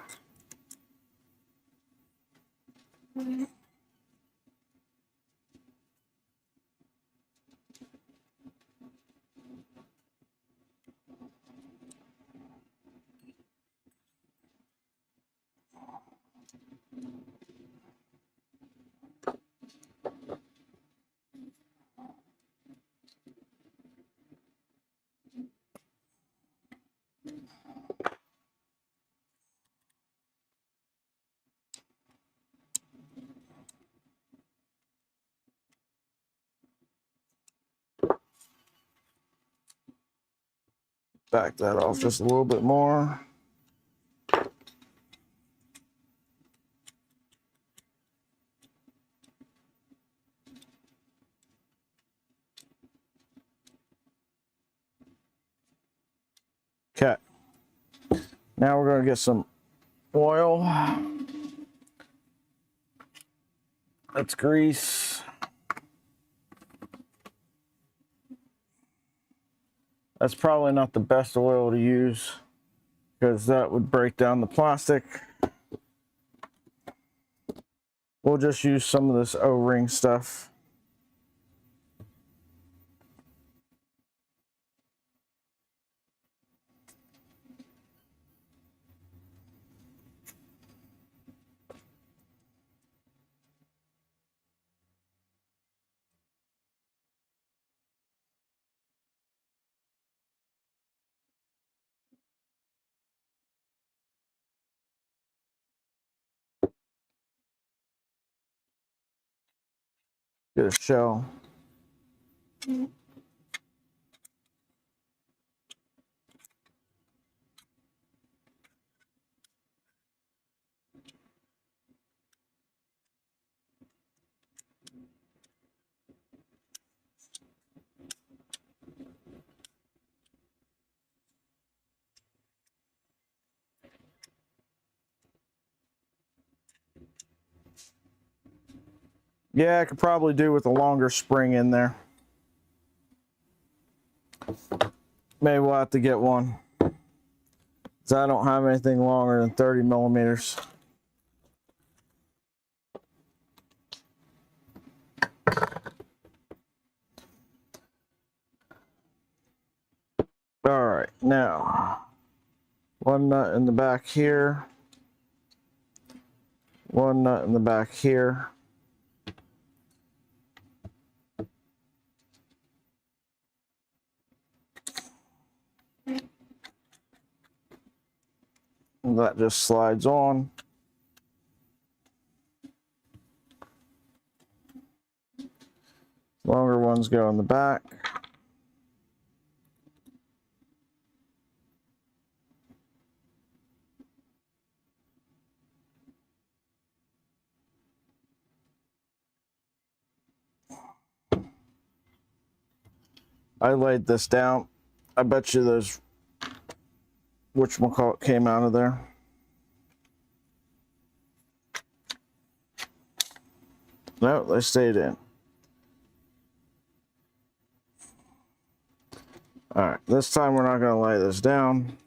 Back that off just a little bit more. Okay. Now we're going to get some oil. That's grease. That's probably not the best oil to use because that would break down the plastic. We'll just use some of this O-ring stuff. Get a shell. Yeah, I could probably do with a longer spring in there. Maybe we'll have to get one, because I don't have anything longer than 30 millimeters. All right, now one nut in the back here, one nut in the back here. And that just slides on. Longer ones go in the back. I laid this down. I bet you those whatchamacallit came out of there. No, they stayed in. All right, this time we're not going to lay this down.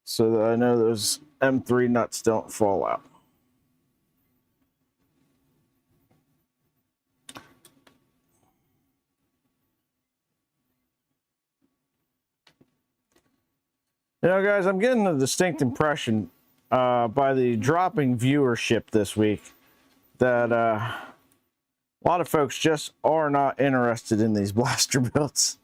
So so that I know those M3 nuts don't fall out. You know, guys, I'm getting a distinct impression by the dropping viewership this week that a lot of folks just are not interested in these blaster builds.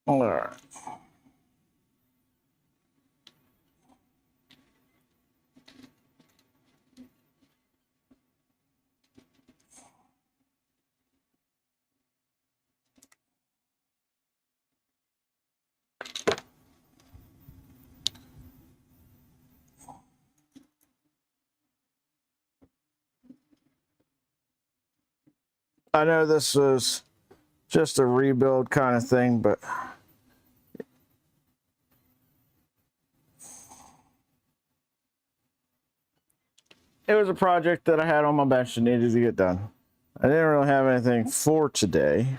All right. I know this was just a rebuild kind of thing, but it was a project that I had on my bench that needed to get done. I didn't really have anything for today.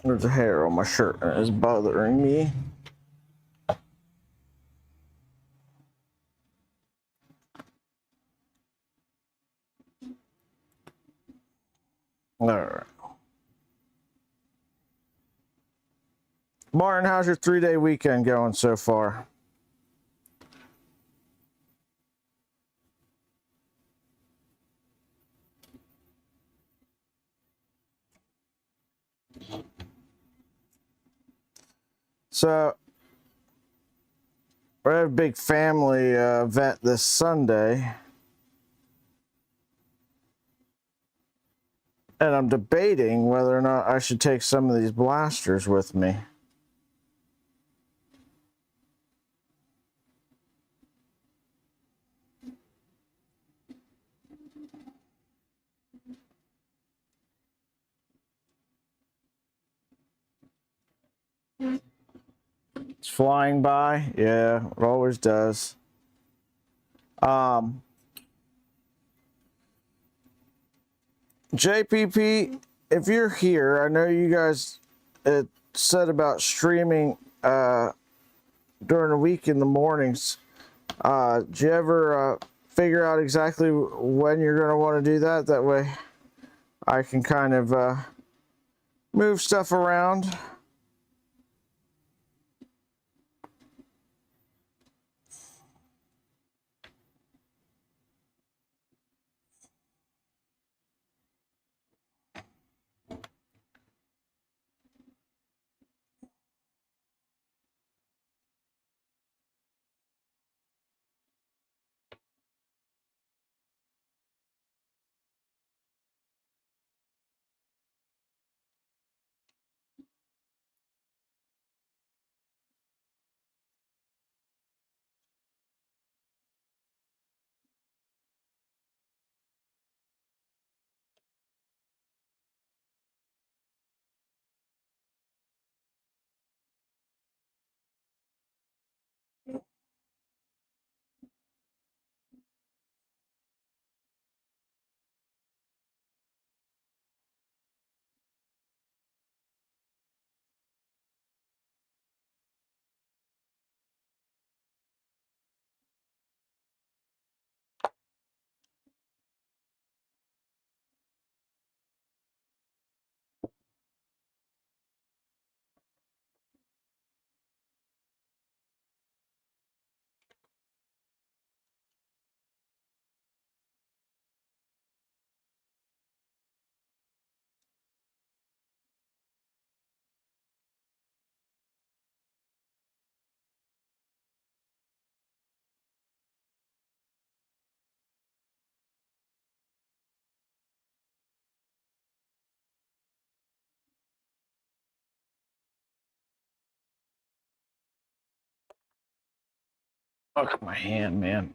There's a hair on my shirt and it's bothering me. All right. Martin, how's your 3-day weekend going so far? So, we have a big family event this Sunday. And I'm debating whether or not I should take some of these blasters with me. It's flying by. Yeah, it always does. JPP, if you're here, I know you guys said about streaming during the week in the mornings. Do you ever figure out exactly when you're going to want to do that? That way I can kind of move stuff around. Look at my hand, man.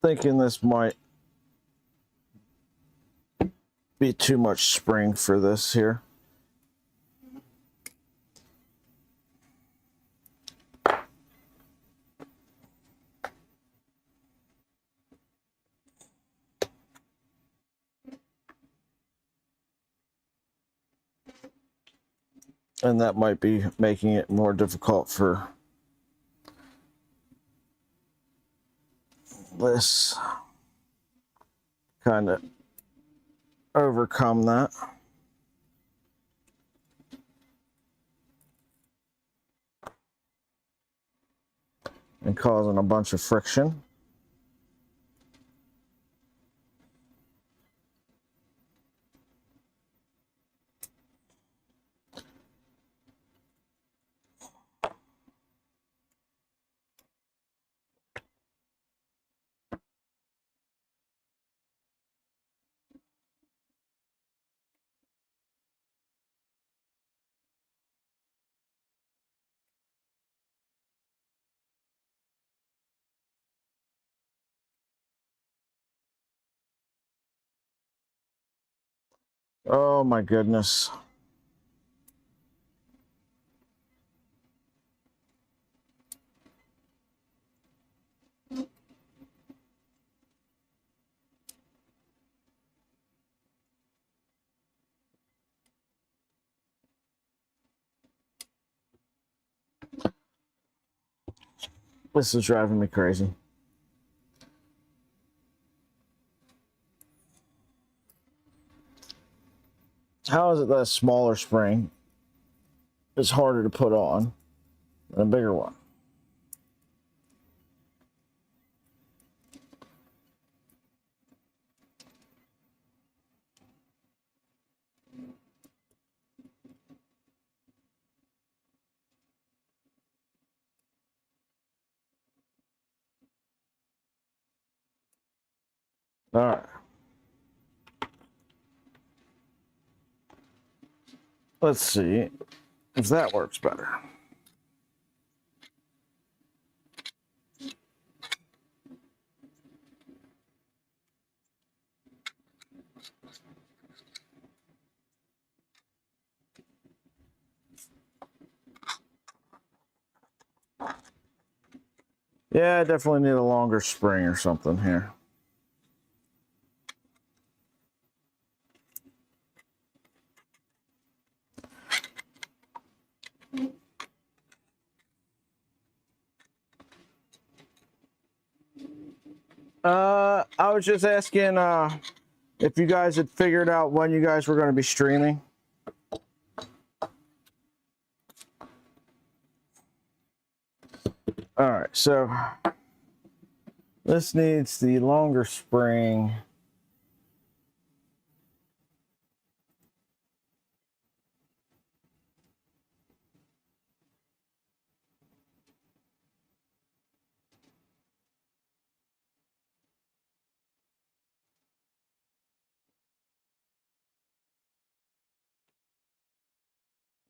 Thinking this might be too much spring for this here. And that might be making it more difficult for this kind of overcome that. And causing a bunch of friction. Oh my goodness. This is driving me crazy. How is it that a smaller spring is harder to put on than a bigger one? All right. Let's see if that works better. Yeah, I definitely need a longer spring or something here. I was just asking if you guys had figured out when you guys were going to be streaming. All right, so this needs the longer spring.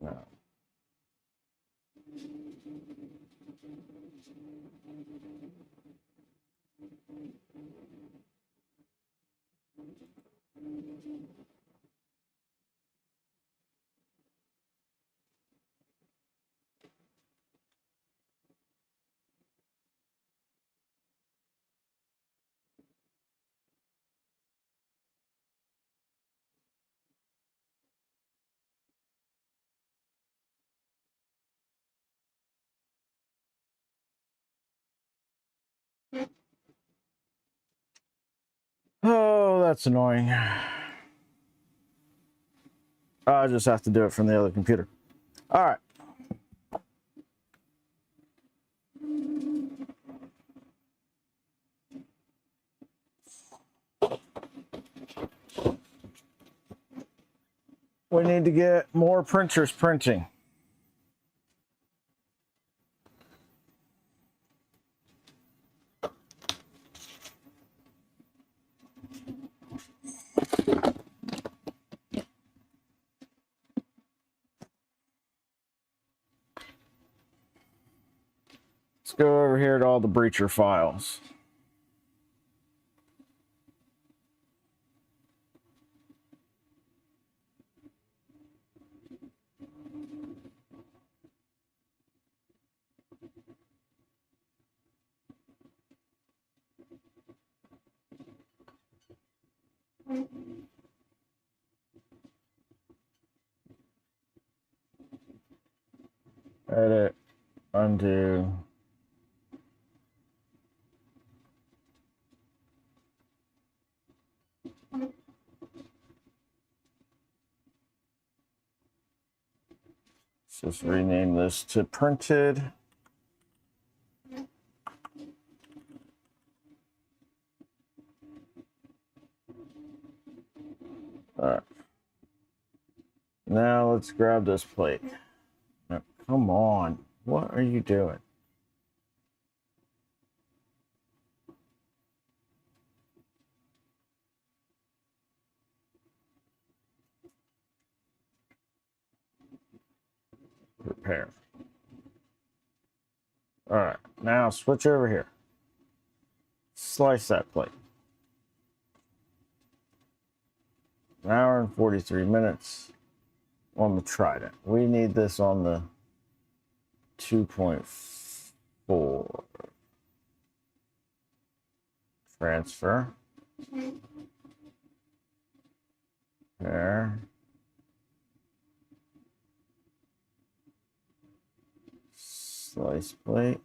No. Oh, that's annoying. I just have to do it from the other computer. All right. We need to get more printers printing. Let's go over here to all the breacher files. Edit, undo. Let's just rename this to printed. All right. Now let's grab this plate. Now, come on. What are you doing? Repair. All right. Now switch over here. Slice that plate. An hour and 43 minutes on the Trident. We need this on the 2.4. Transfer. There. Slice plate.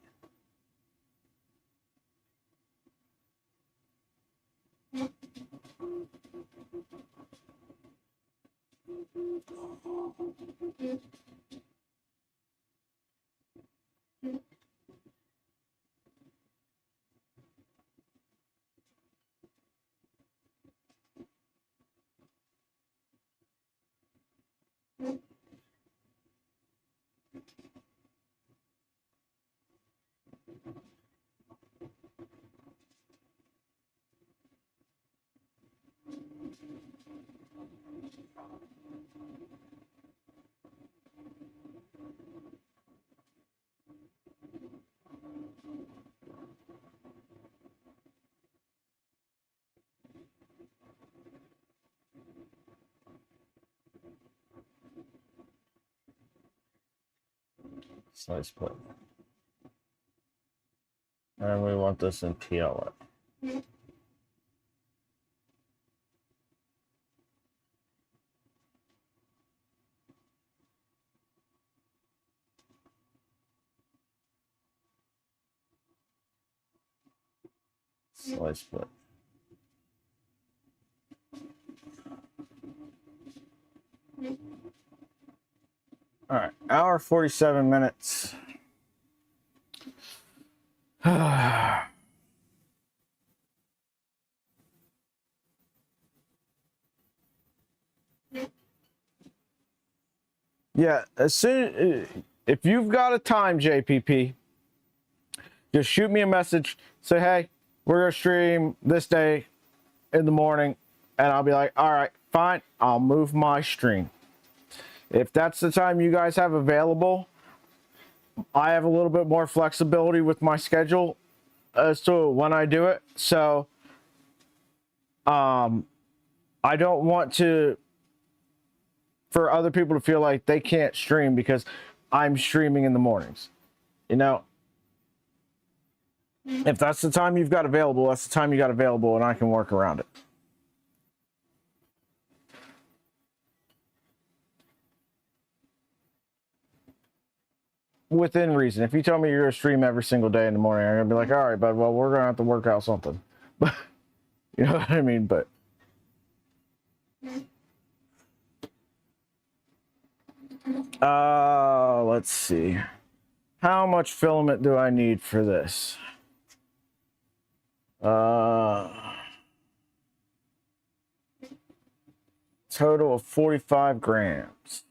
Slice plate. And we want this in PLA. Slice split. All right, hour 47 minutes. Yeah, as soon if you've got a time, JPP, just shoot me a message. Say, hey, we're gonna stream this day in the morning, and I'll be like, all right, fine. I'll move my stream. If that's the time you guys have available, I have a little bit more flexibility with my schedule as to when I do it. So, I don't want for other people to feel like they can't stream because I'm streaming in the mornings. You know, if that's the time you've got available, that's the time you got available, and I can work around it. Within reason. If you tell me you're going to stream every single day in the morning, I'm going to be like, all right, bud, well, we're going to have to work out something. But you know what I mean? But Let's see. How much filament do I need for this? Total of 45 grams.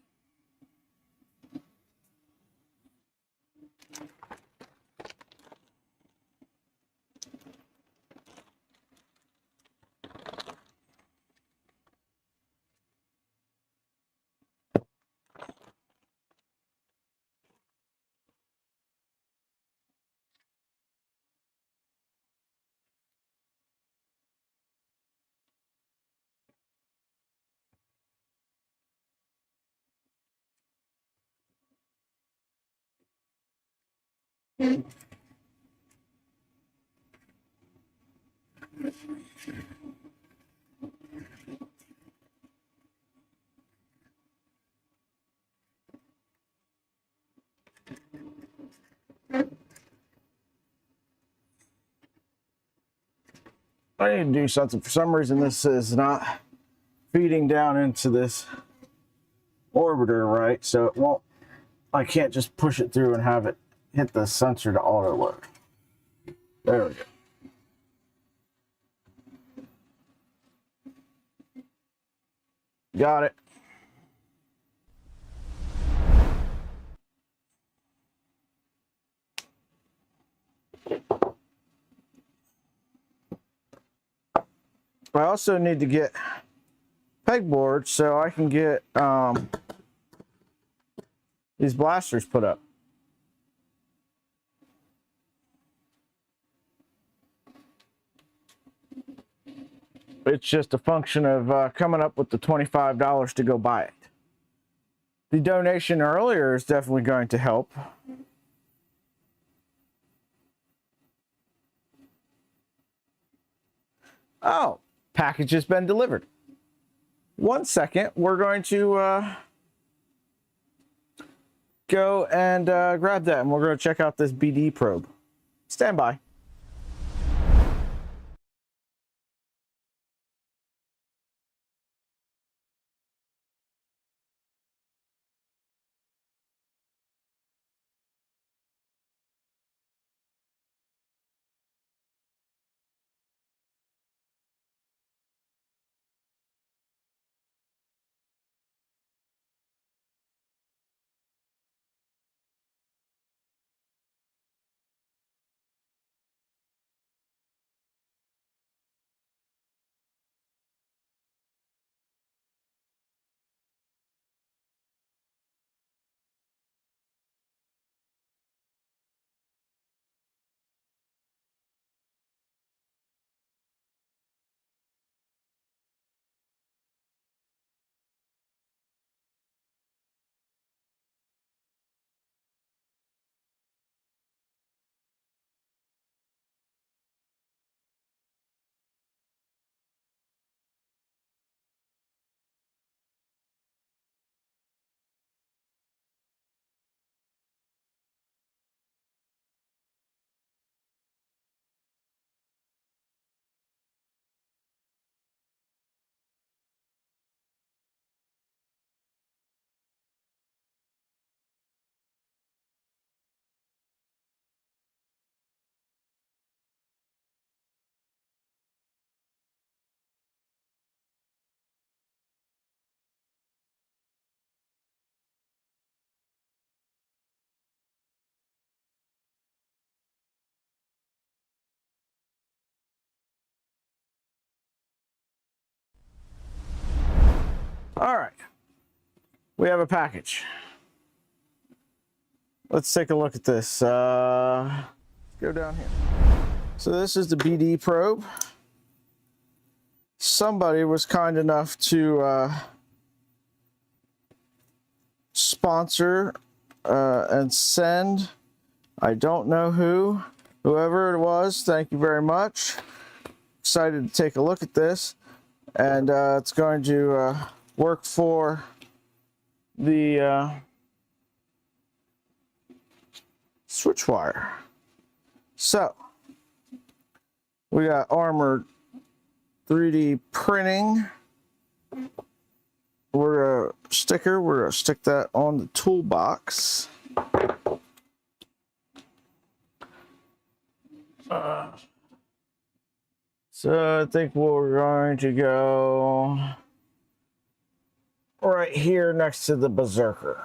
I need to do something. For some reason, this is not feeding down into this orbiter right, so it won't. I can't just push it through and have it hit the sensor to auto load. There we go. Got it. I also need to get pegboards so I can get these blasters put up. It's just a function of coming up with the $25 to go buy it. The donation earlier is definitely going to help. Oh, package has been delivered. 1 second, we're going to go and grab that, and we're going to check out this BD probe. Stand by. All right, we have a package. Let's take a look at this. Let's go down here. So this is the BD probe. Somebody was kind enough to sponsor and send. I don't know whoever it was. Thank you very much. Excited to take a look at this, and it's going to work for the switch wire. So we got Armored 3D printing. We're sticker. We're going to stick that on the toolbox. So I think we're going to go right here next to the Berserker.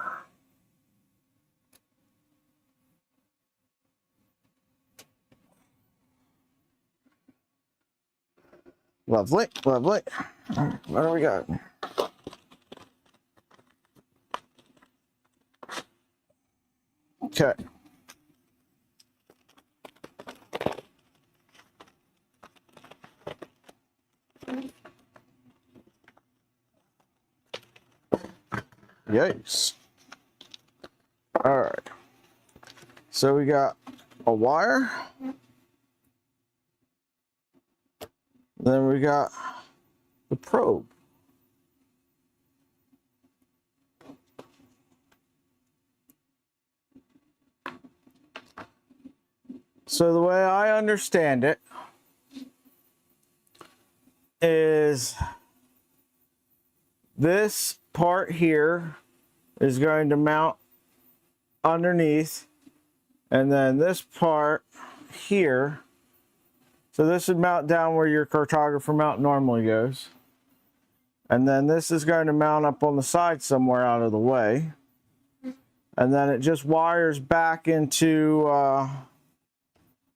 Lovely, lovely. What do we got? Okay. Yikes. All right. So we got a wire. Then we got the probe. So the way I understand it is this part here is going to mount underneath, and then this part here, so this would mount down where your cartographer mount normally goes, and then this is going to mount up on the side somewhere out of the way, and then it just wires back into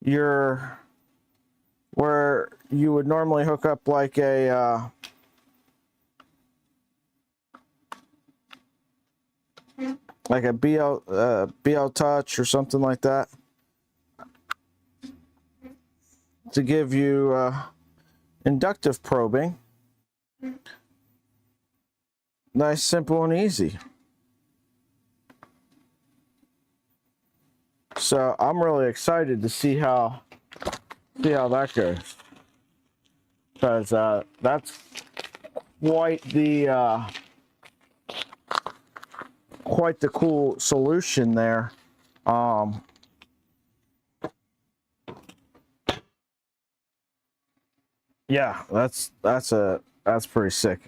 your, where you would normally hook up like a BL Touch or something like that, to give you inductive probing. Nice, simple, and easy. So I'm really excited to see how that goes, because that's quite the cool solution there. Yeah, that's pretty sick.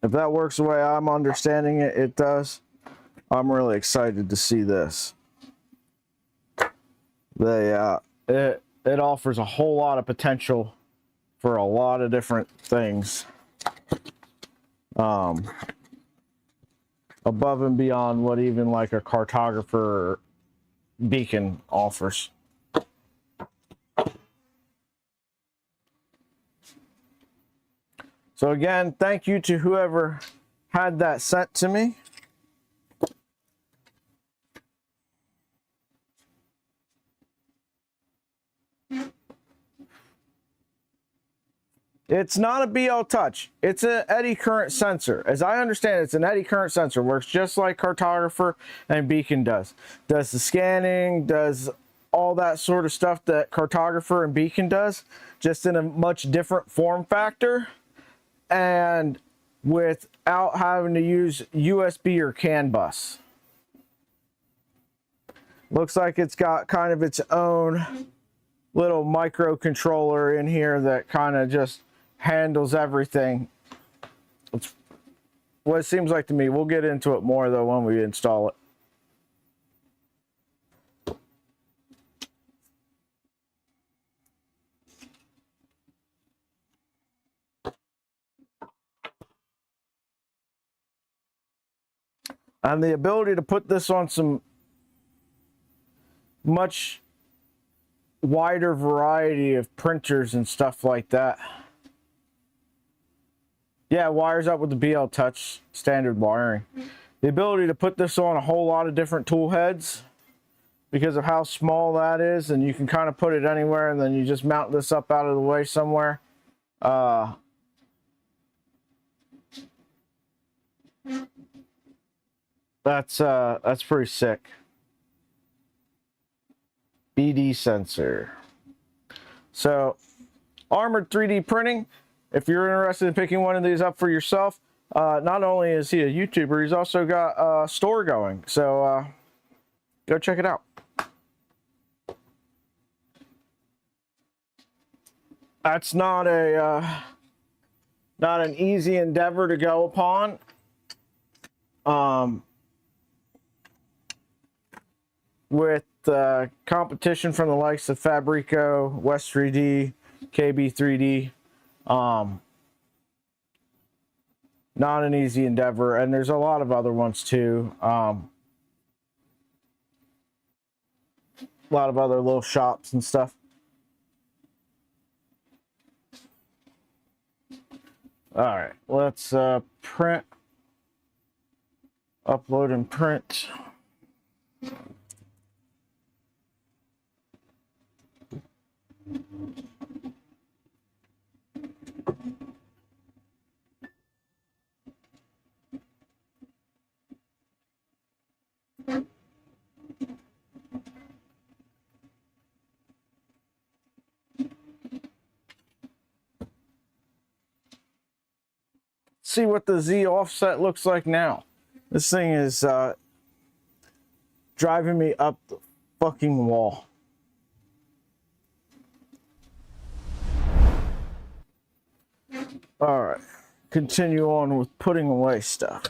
If that works the way I'm understanding it, it does. I'm really excited to see this. It offers a whole lot of potential for a lot of different things, above and beyond what even like a cartographer beacon offers. So again, thank you to whoever had that sent to me. It's not a BL Touch. It's an eddy current sensor. As I understand it, it's an eddy current sensor. Works just like cartographer and beacon does. Does the scanning, does all that sort of stuff that cartographer and beacon does, just in a much different form factor, and without having to use USB or CAN bus. Looks like it's got kind of its own little microcontroller in here that kind of just handles everything. It's what it seems like to me. We'll get into it more though when we install it. And the ability to put this on some much wider variety of printers and stuff like that. Yeah, it wires up with the BL Touch standard wiring. The ability to put this on a whole lot of different tool heads because of how small that is, and you can kind of put it anywhere, and then you just mount this up out of the way somewhere. That's pretty sick. BD sensor. So, Armored 3D printing. If you're interested in picking one of these up for yourself, not only is he a YouTuber, he's also got a store going. So go check it out. That's not a Not an easy endeavor to go upon. With competition from the likes of Fabrico, West 3D, KB 3D. Not an easy endeavor, and there's a lot of other ones too. A lot of other little shops and stuff. All right, let's print, upload and print. See what the Z offset looks like now. This thing is driving me up the fucking wall. All right, continue on with putting away stuff.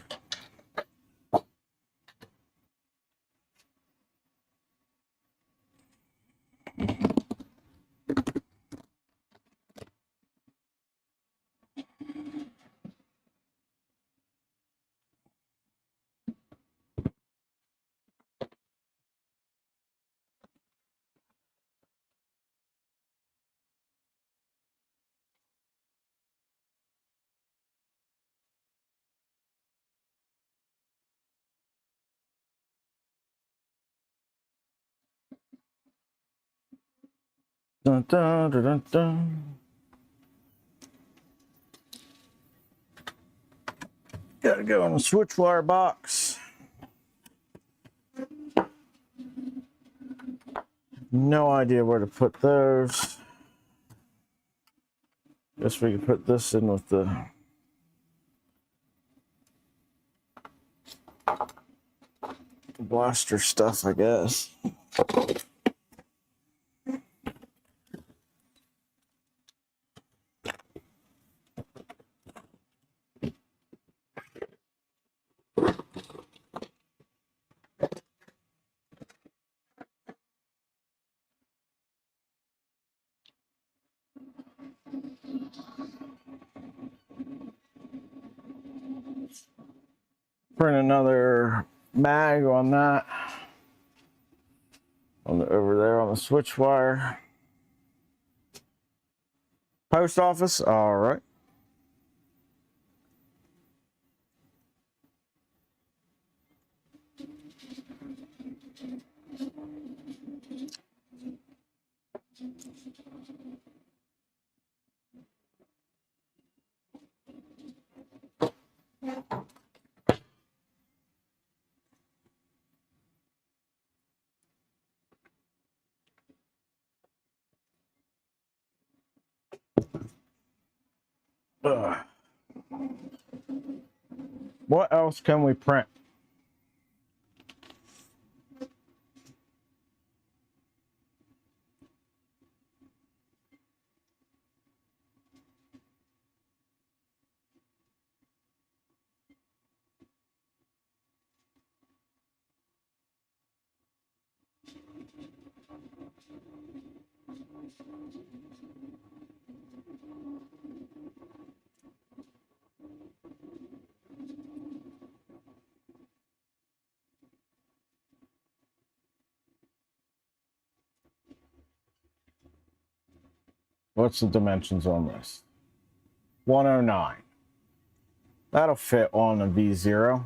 Dun, dun, dun, dun, dun. Gotta go in the switch wire box. No idea where to put those. Guess we can put this in with the blaster stuff, I guess. Print another mag on that. Over there on the switch wire. Post office, all right. What else can we print? What's the dimensions on this? 109. That'll fit on a V0.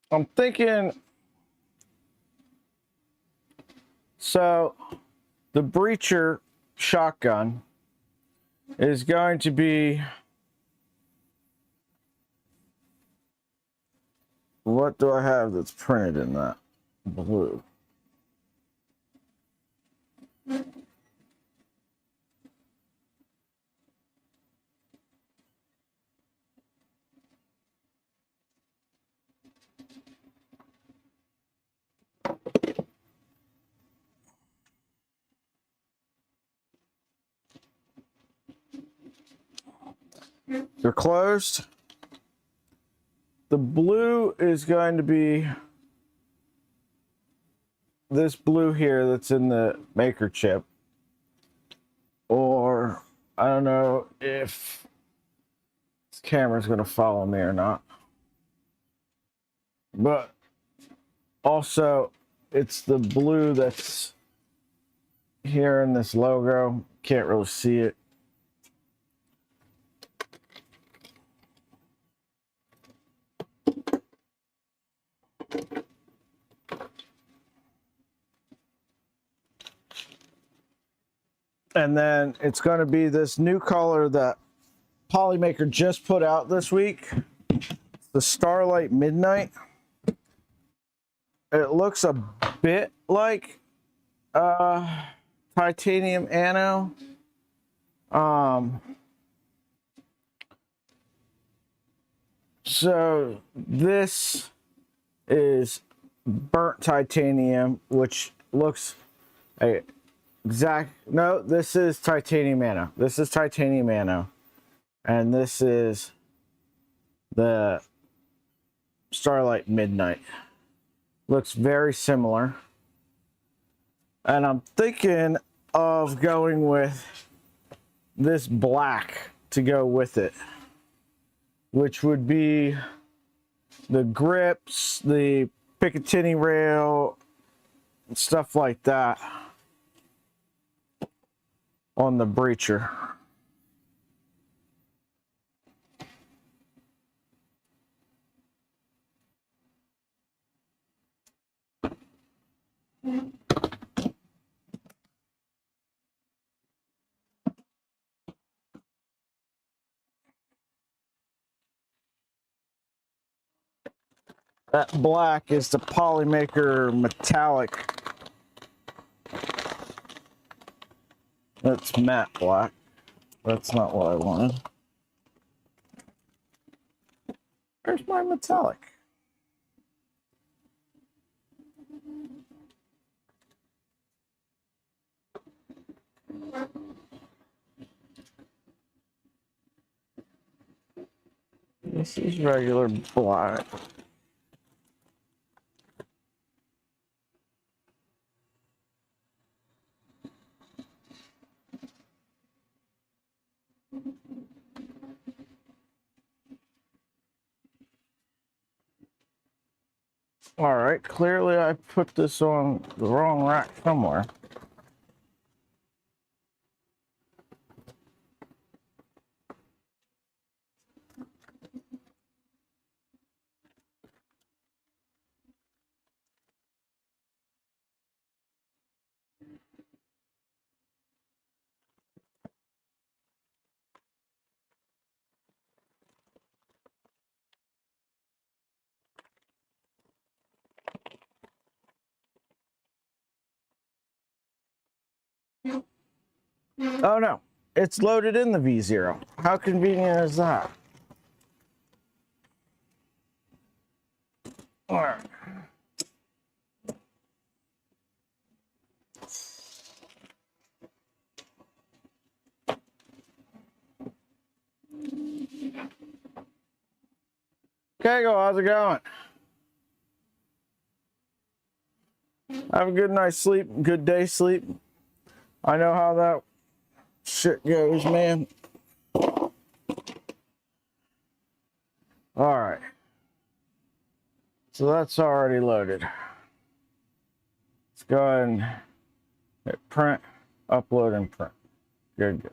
I'm thinking, so the breacher shotgun is going to be, what do I have that's printed in that blue? They're closed. The blue is going to be this blue here that's in the maker chip. Or I don't know if this camera's going to follow me or not. But also, it's the blue that's here in this logo. Can't really see it. And then it's going to be this new color that Polymaker just put out this week, the Starlight Midnight. It looks a bit like titanium anno. So this is burnt titanium, which looks no, this is titanium anno. This is titanium anno. And this is the Starlight Midnight. Looks very similar. And I'm thinking of going with this black to go with it, which would be the grips, the Picatinny rail, and stuff like that on the breacher. That black is the Polymaker metallic. That's matte black. That's not what I wanted. Where's my metallic? This is regular black. All right, clearly I put this on the wrong rack somewhere. Oh no, it's loaded in the V0. How convenient is that? All right. Okay, how's it going? Have a good night's sleep, good day sleep. I know how that shit goes, man. All right. So that's already loaded. Let's go ahead and hit print, upload, and print. Good, good.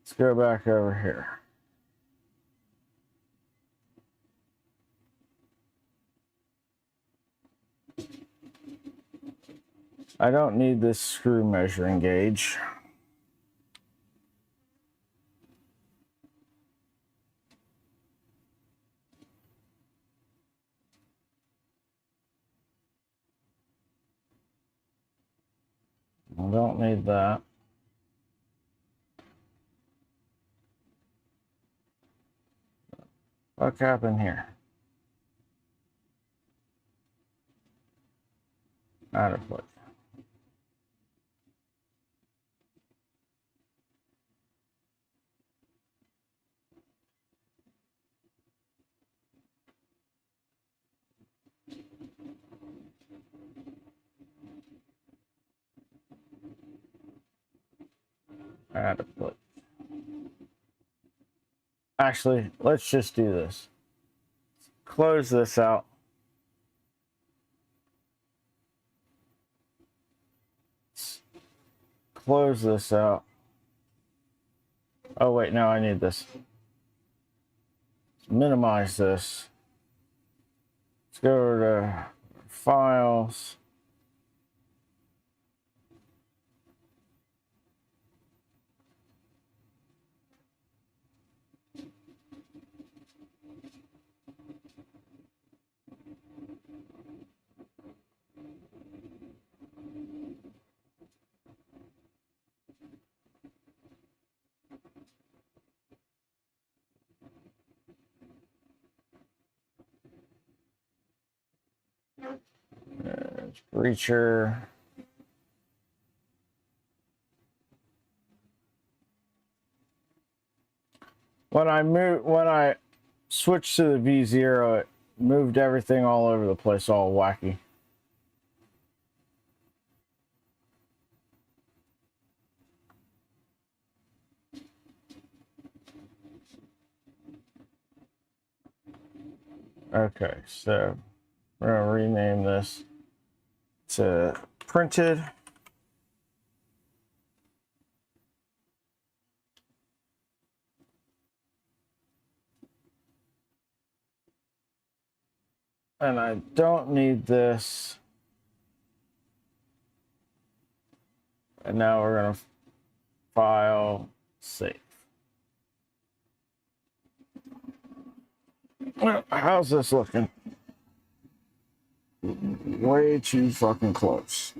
Let's go back over here. I don't need this screw measuring gauge. I don't need that. What happened here? Out of place. Out of place. Actually, let's just do this. Close this out. Close this out. Oh wait, no, I need this. Let's minimize this. Let's go to files. There's breacher. When I switched to the V0, it moved everything all over the place, all wacky. Okay, so we're gonna rename this to printed. And I don't need this. And now we're gonna file, save. How's this looking? Way too fucking close.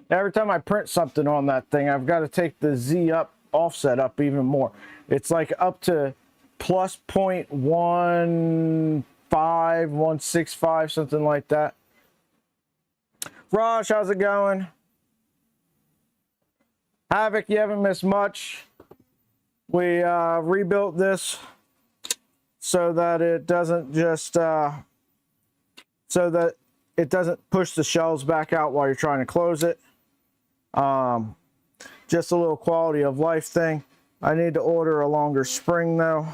Every time I print something on that thing, I've got to take the Z up, offset up even more. It's like up to plus 0.15, 165, something like that. Raj, how's it going? Havoc, you haven't missed much. We rebuilt this so that it doesn't just, so that it doesn't push the shelves back out while you're trying to close it. Just a little quality of life thing. I need to order a longer spring though.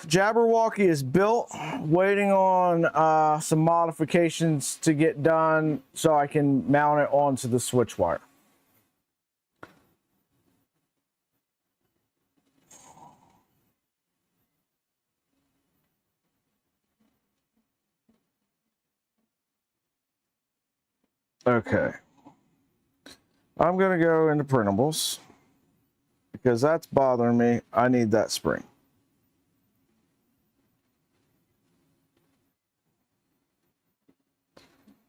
Jabberwocky is built, waiting on some modifications to get done so I can mount it onto the switch wire. Okay. I'm going to go into printables because that's bothering me. I need that spring.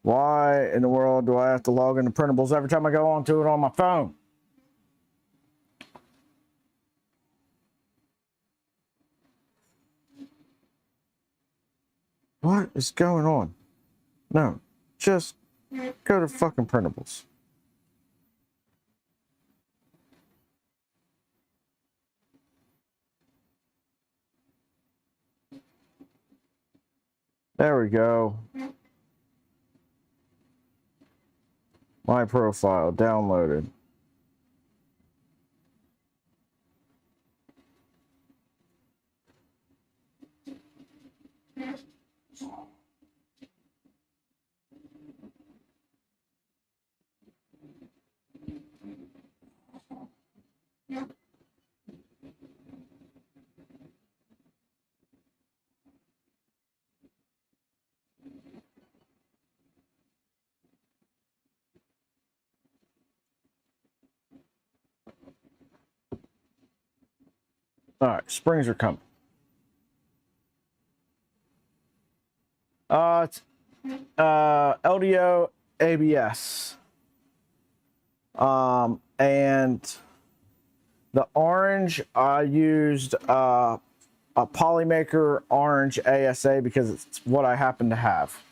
Why in the world do I have to log into printables every time I go onto it on my phone? What is going on? No, just go to fucking printables. There we go. My profile downloaded. All right, springs are coming. It's LDO ABS. And the orange, I used a Polymaker orange ASA because it's what I happen to have.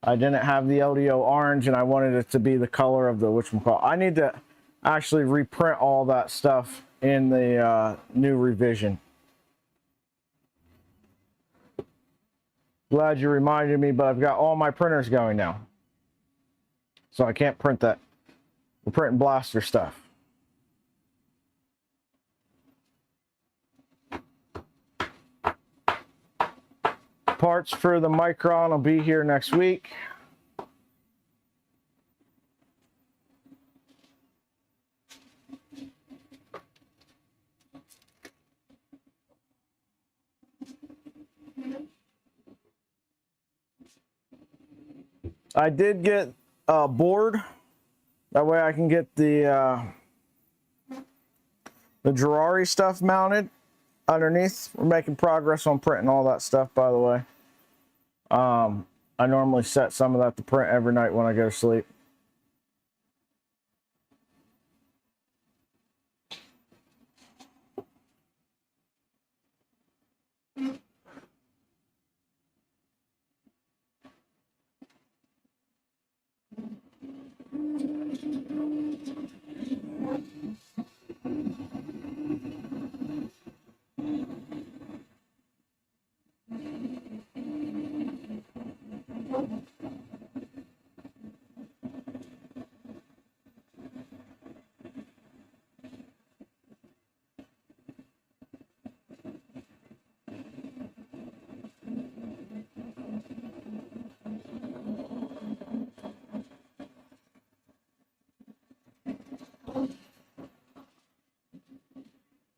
I didn't have the LDO orange and I wanted it to be the color of the whatchamacallit. I need to actually reprint all that stuff in the new revision. Glad you reminded me, but I've got all my printers going now. So I can't print that. We're printing blaster stuff. Parts for the Micron will be here next week. I did get a board. That way I can get the Gerari stuff mounted underneath. We're making progress on printing all that stuff, by the way. I normally set some of that to print every night when I go to sleep.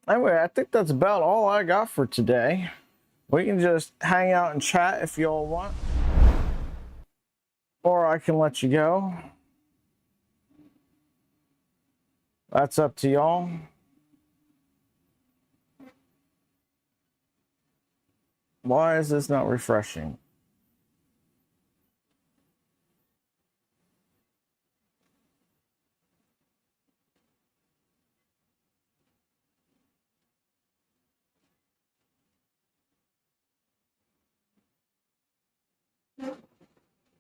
Anyway, I think that's about all I got for today. We can just hang out and chat if y'all want. Or I can let you go. That's up to y'all. Why is this not refreshing?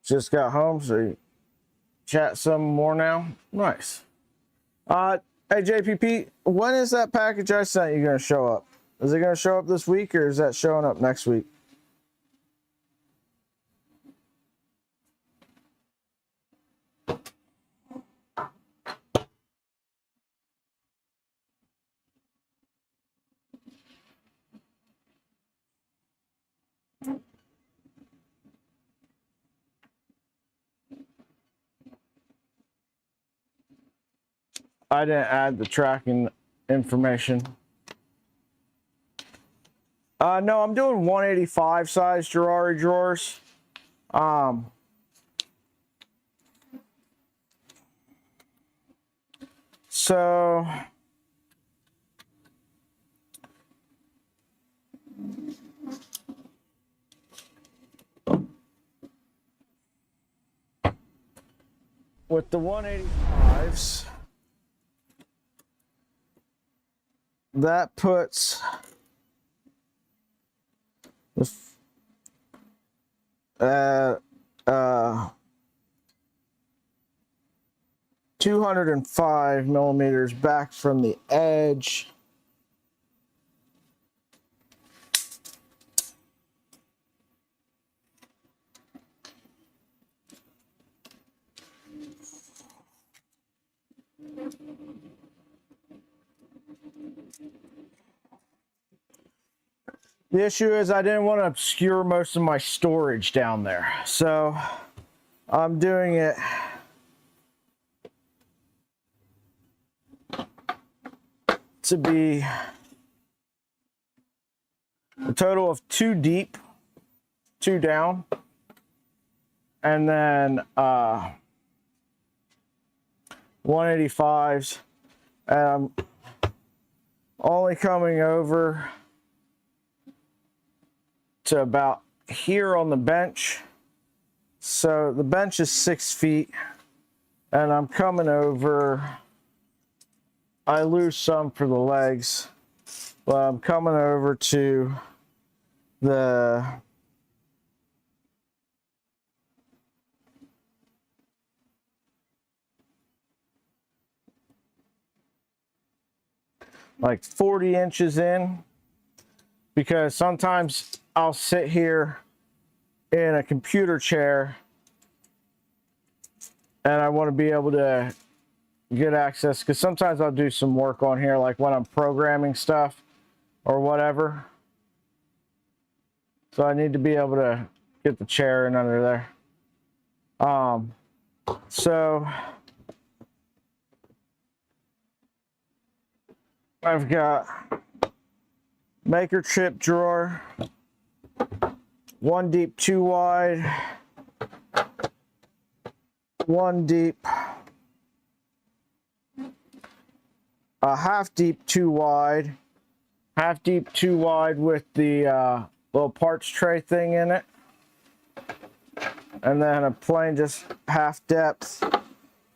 Just got home, so you chat some more now. Nice. Hey JPP, when is that package I sent you gonna show up? Is it gonna show up this week or is that showing up next week? I didn't add the tracking information. No, I'm doing 185 size Gerari drawers. So with the 185s, that puts at 205 millimeters back from the edge. The issue is I didn't want to obscure most of my storage down there, so I'm doing it to be a total of 2 deep, 2 down, and then 185s, and I'm only coming over to about here on the bench. So the bench is 6 feet, and I'm coming over, I lose some for the legs, but I'm coming over to the like 40 inches in, because sometimes I'll sit here in a computer chair and I want to be able to get access, because sometimes I'll do some work on here, like when I'm programming stuff or whatever. So I need to be able to get the chair in under there. So I've got maker chip drawer, 1 deep 2 wide, 1 deep, a half deep 2 wide, half deep 2 wide with the little parts tray thing in it, and then a plain just half depth,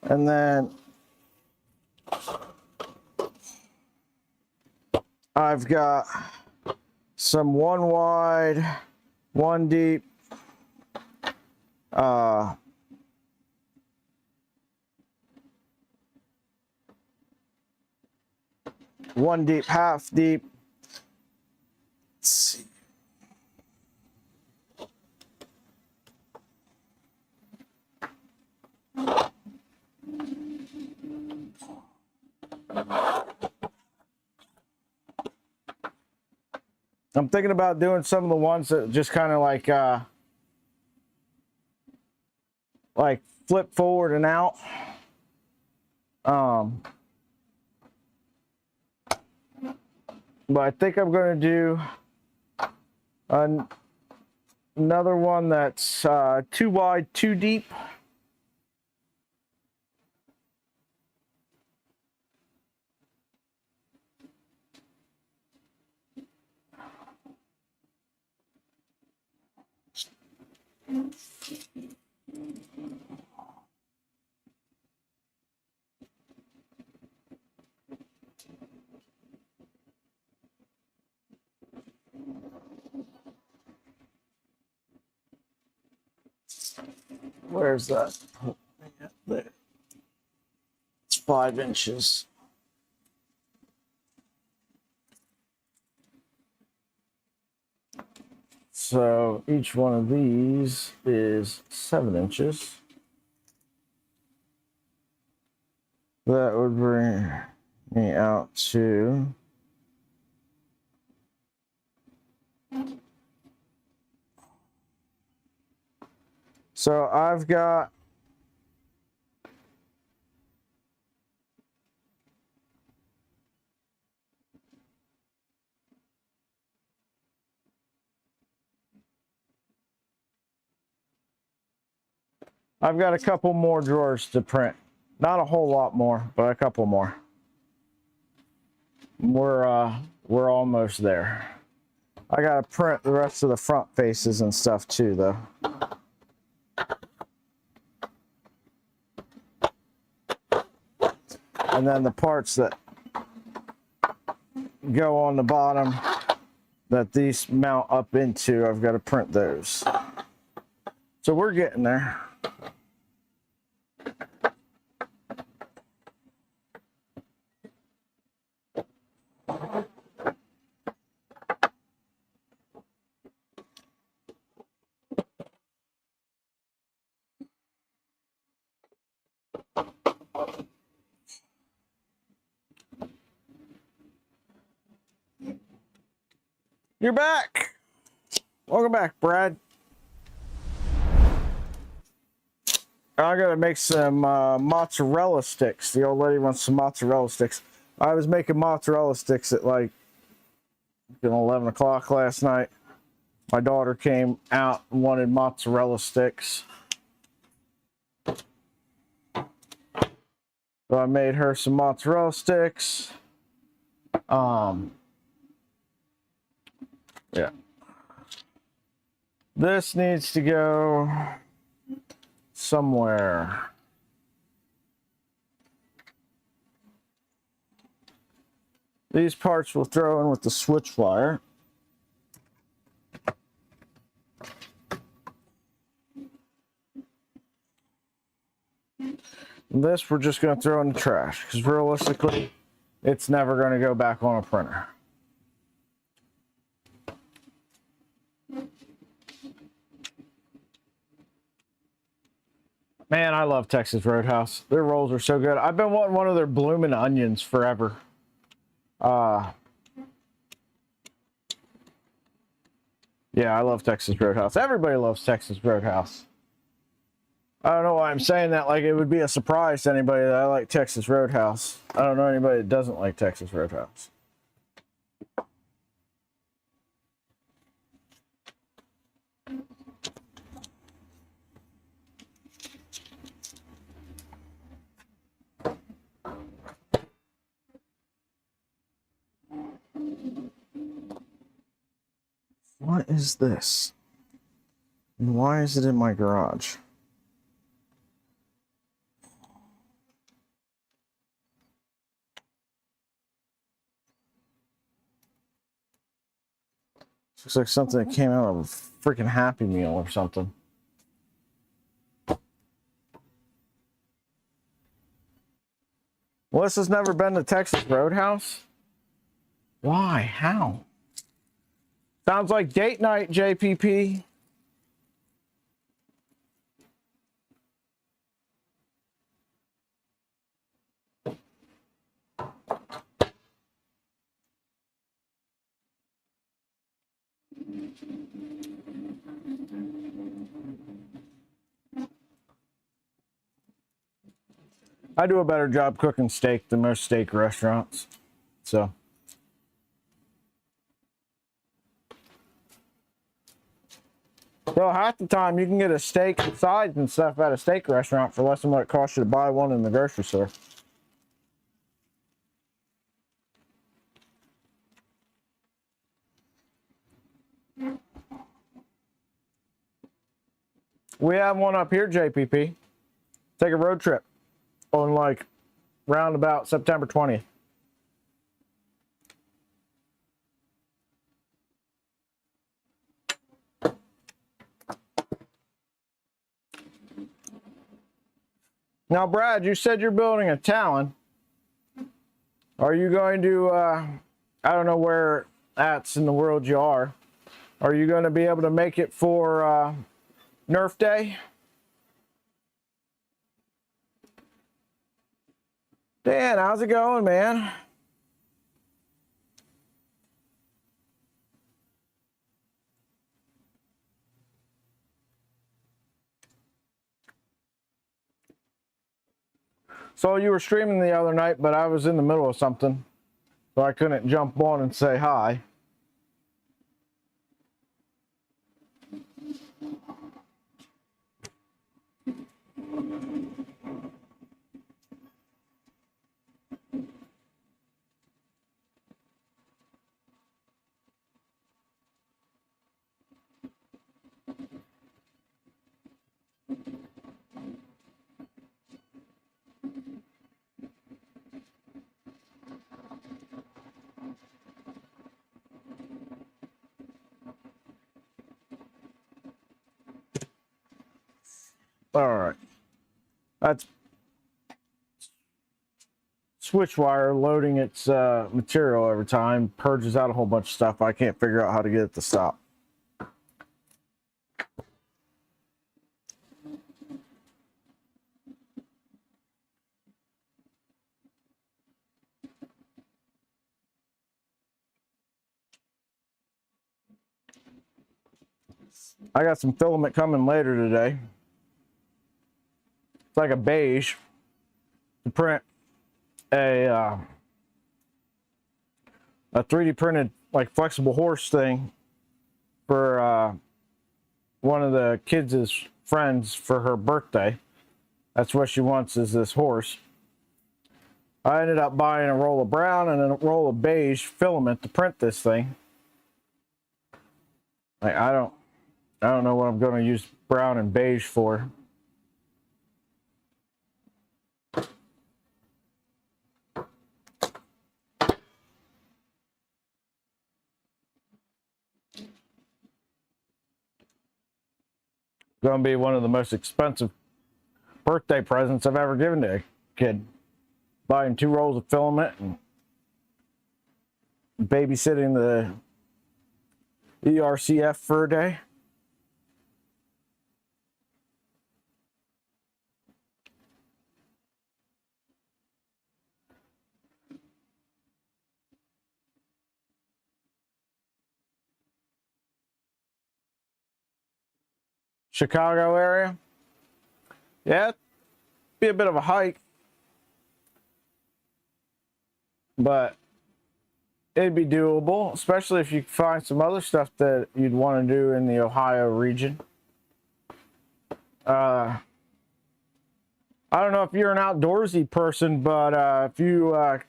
and then I've got some 1 wide, 1 deep, 1 deep, half deep. Let's see. I'm thinking about doing some of the ones that just kind of like flip forward and out. But I think I'm going to do another one that's 2 wide, 2 deep. Where's that? There. It's 5 inches. So each one of these is 7 inches. That would bring me out to so I've got a couple more drawers to print. Not a whole lot more, but a couple more. We're almost there. I gotta print the rest of the front faces and stuff too, though. And then the parts that go on the bottom that these mount up into, I've got to print those. So we're getting there. You're back. Welcome back, Brad. I gotta make some mozzarella sticks. The old lady wants some mozzarella sticks. I was making mozzarella sticks at like 11 o'clock last night. My daughter came out and wanted mozzarella sticks. So I made her some mozzarella sticks. Yeah. This needs to go somewhere. These parts we'll throw in with the switch wire. This we're just going to throw in the trash because realistically, it's never going to go back on a printer. Man, I love Texas Roadhouse. Their rolls are so good. I've been wanting one of their bloomin' onions forever. Yeah, I love Texas Roadhouse. Everybody loves Texas Roadhouse. I don't know why I'm saying that like it would be a surprise to anybody that I like Texas Roadhouse. I don't know anybody that doesn't like Texas Roadhouse. What is this? And why is it in my garage? Looks like something that came out of a freaking Happy Meal or something. Melissa's never been to Texas Roadhouse? Why? How? Sounds like date night, JPP. I do a better job cooking steak than most steak restaurants. So. Well, half the time you can get a steak and sides and stuff at a steak restaurant for less than what it costs you to buy one in the grocery store. We have one up here, JPP. Take a road trip on like round about September 20th. Now, Brad, you said you're building a Talon. Are you going to, I don't know where that's in the world you are. Are you going to be able to make it for Nerf Day? Dan, how's it going, man? So you were streaming the other night, but I was in the middle of something, so I couldn't jump on and say hi. All right. That's switch wire loading its material every time, purges out a whole bunch of stuff. I can't figure out how to get it to stop. I got some filament coming later today. It's like a beige to print a 3D printed like flexible horse thing for one of the kids' friends for her birthday. That's what she wants, is this horse. I ended up buying a roll of brown and a roll of beige filament to print this thing. Like, I don't know what I'm going to use brown and beige for. Going to be one of the most expensive birthday presents I've ever given to a kid. Buying 2 rolls of filament and babysitting the ERCF for a day. Chicago area. Yeah, it'd be a bit of a hike, but it'd be doable, especially if you find some other stuff that you'd want to do in the Ohio region. I don't know if you're an outdoorsy person, but if you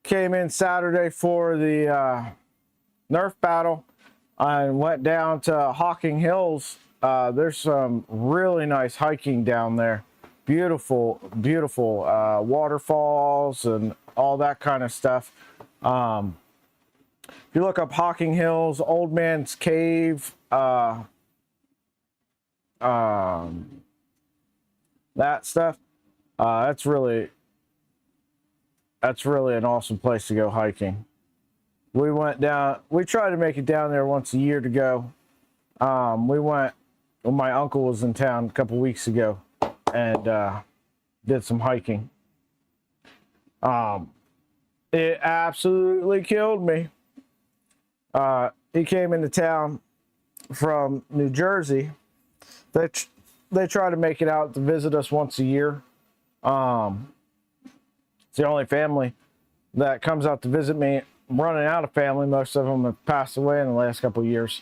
came in Saturday for the Nerf battle and went down to Hocking Hills, there's some really nice hiking down there. Beautiful, beautiful waterfalls and all that kind of stuff. If you look up Hocking Hills, Old Man's Cave, that stuff, that's really an awesome place to go hiking. We went down, we tried to make it down there once a year to go. We went when my uncle was in town a couple weeks ago and did some hiking. It absolutely killed me. He came into town from New Jersey. They try to make it out to visit us once a year. It's the only family that comes out to visit me. I'm running out of family. Most of them have passed away in the last couple of years.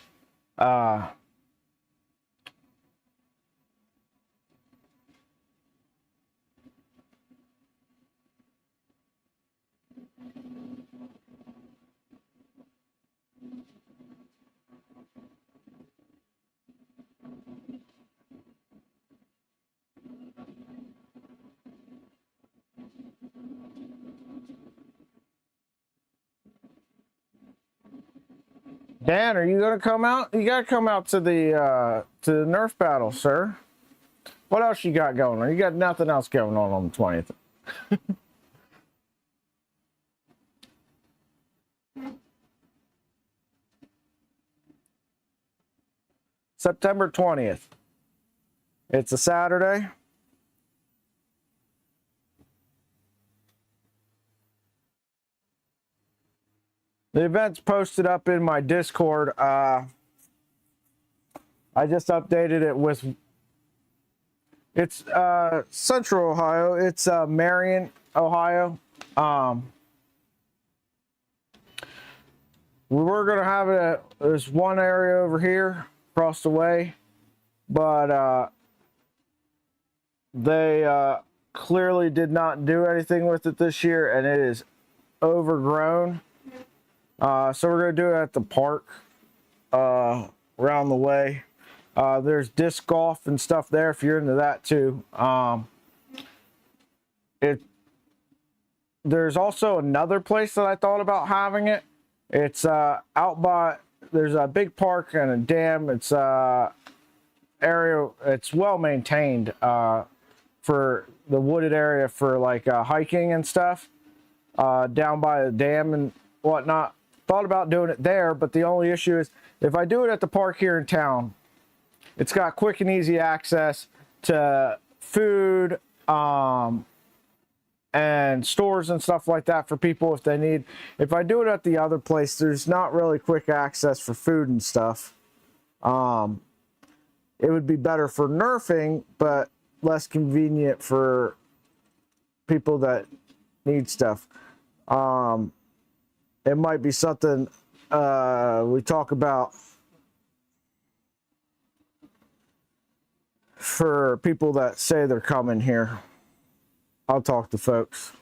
Dan, are you going to come out? You got to come out to the Nerf battle, sir. What else you got going on? You got nothing else going on the 20th. September 20th. It's a Saturday. The event's posted up in my Discord. I just updated it with, it's Central Ohio. It's Marion, Ohio. We were going to have there's one area over here across the way, but they clearly did not do anything with it this year, and it is overgrown. So we're going to do it at the park around the way. There's disc golf and stuff there if you're into that too. There's also another place that I thought about having it. It's out by, there's a big park and a dam. It's area, it's well maintained for the wooded area for like hiking and stuff, down by the dam and whatnot. Thought about doing it there, but the only issue is if I do it at the park here in town, it's got quick and easy access to food, and stores and stuff like that for people if they need. If I do it at the other place, there's not really quick access for food and stuff. It would be better for nerfing, but less convenient for people that need stuff. It might be something we talk about for people that say they're coming here. I'll talk to folks.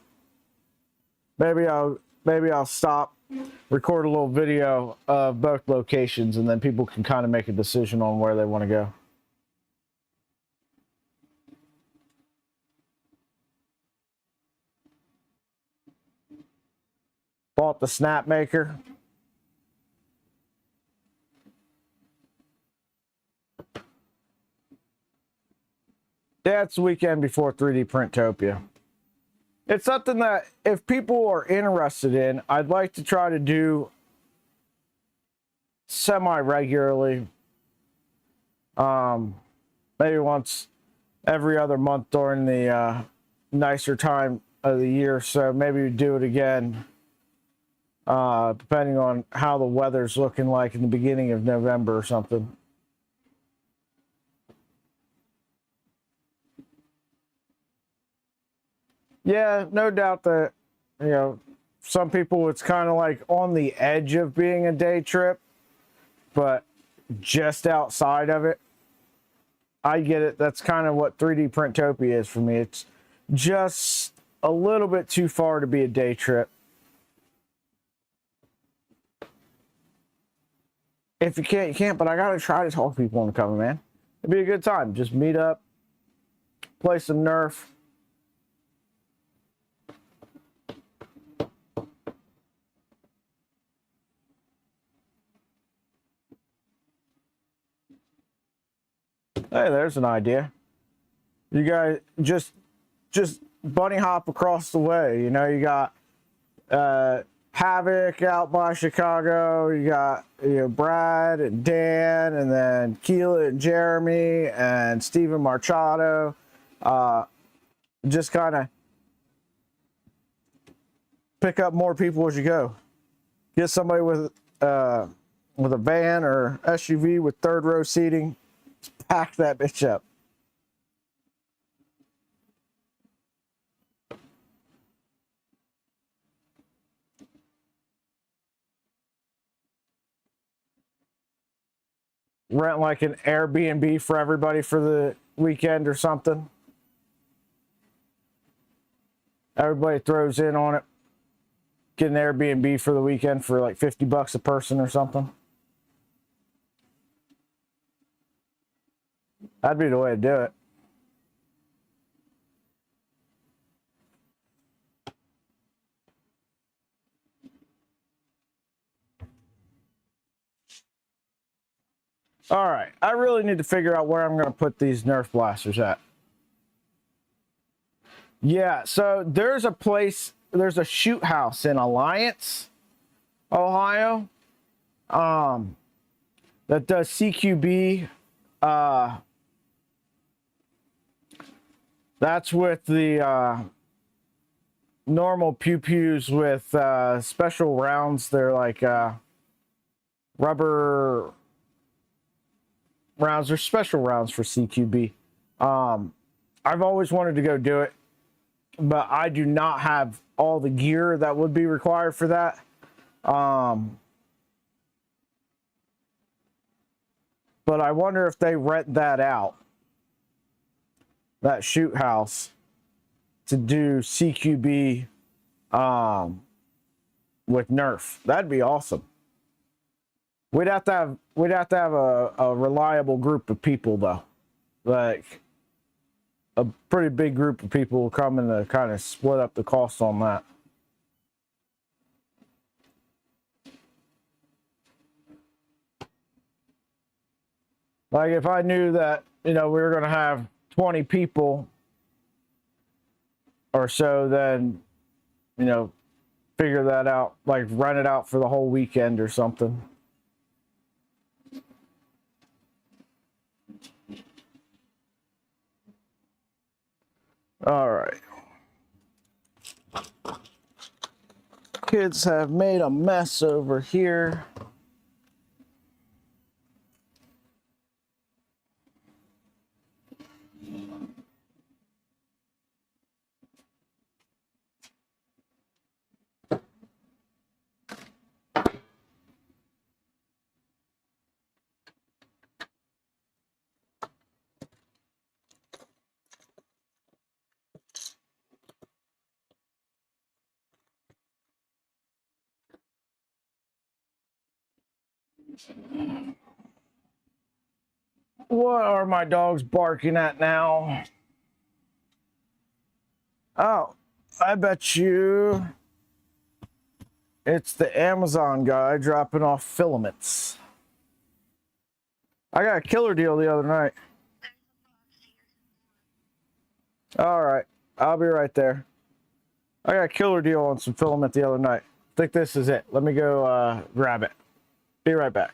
Maybe I'll stop, record a little video of both locations, and then people can kind of make a decision on where they want to go. Bought the snap maker. Yeah, it's the weekend before 3D Printopia. It's something that if people are interested in, I'd like to try to do semi-regularly. Maybe once every other month during the nicer time of the year. So maybe we do it again, depending on how the weather's looking like in the beginning of November or something. Yeah, no doubt that, you know, some people it's kind of like on the edge of being a day trip, but just outside of it. I get it. That's kind of what 3D Printopia is for me. It's just a little bit too far to be a day trip. If you can't, you can't, but I gotta try to talk to people into coming, man. It'd be a good time. Just meet up, play some Nerf. Hey, there's an idea. You guys just bunny hop across the way. You know, you got Havoc out by Chicago. You got, you know, Brad and Dan, and then Keela and Jeremy and Steven Marchado. Just kind of pick up more people as you go. Get somebody with a van or SUV with third row seating. Pack that bitch up. Rent like an Airbnb for everybody for the weekend or something. Everybody throws in on it. Get an Airbnb for the weekend for like $50 a person or something. That'd be the way to do it. All right, I really need to figure out where I'm going to put these Nerf blasters at. Yeah, so there's a place, there's a shoot house in Alliance, Ohio, that does CQB. That's with the normal pew-pews with special rounds. They're like rubber rounds. They're special rounds for CQB. I've always wanted to go do it, but I do not have all the gear that would be required for that. But I wonder if they rent that out, that shoot house, to do CQB with Nerf. That'd be awesome. We'd have to have a reliable group of people though, like a pretty big group of people coming to kind of split up the cost on that. Like if I knew that, you know, we were going to have 20 people or so, then, you know, figure that out, like rent it out for the whole weekend or something. All right. Kids have made a mess over here. What are my dogs barking at now? Oh, I bet you it's the Amazon guy dropping off filaments. I got a killer deal the other night. All right, I'll be right there. I got a killer deal on some filament the other night. I think this is it. Let me go grab it. Be right back.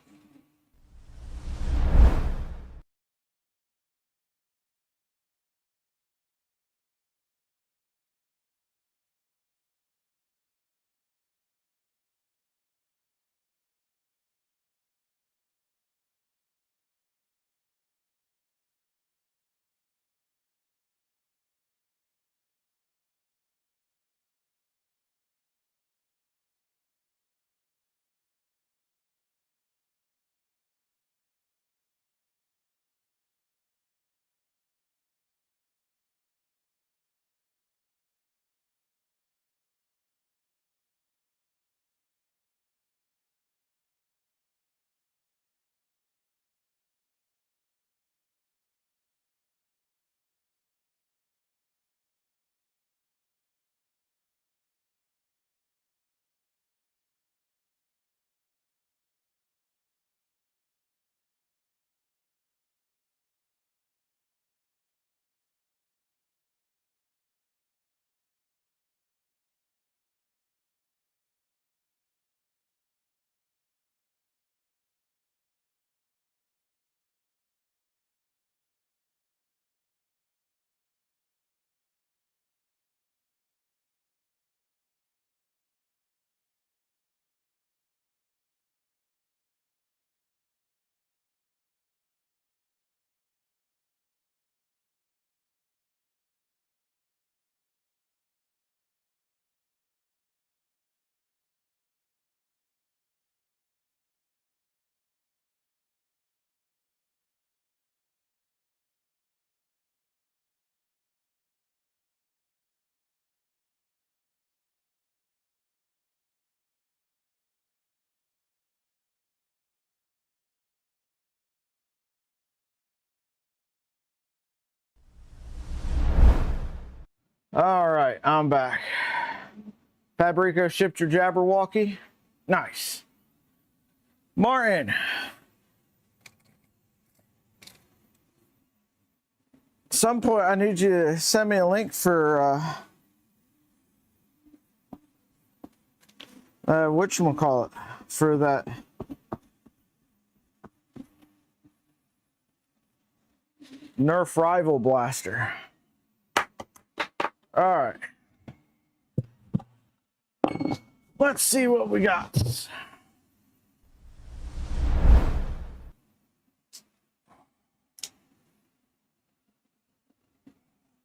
All right, I'm back. Fabrico shipped your Jabberwocky? Nice. Martin. At some point, I need you to send me a link for whatchamacallit, for that Nerf Rival Blaster. All right. Let's see what we got.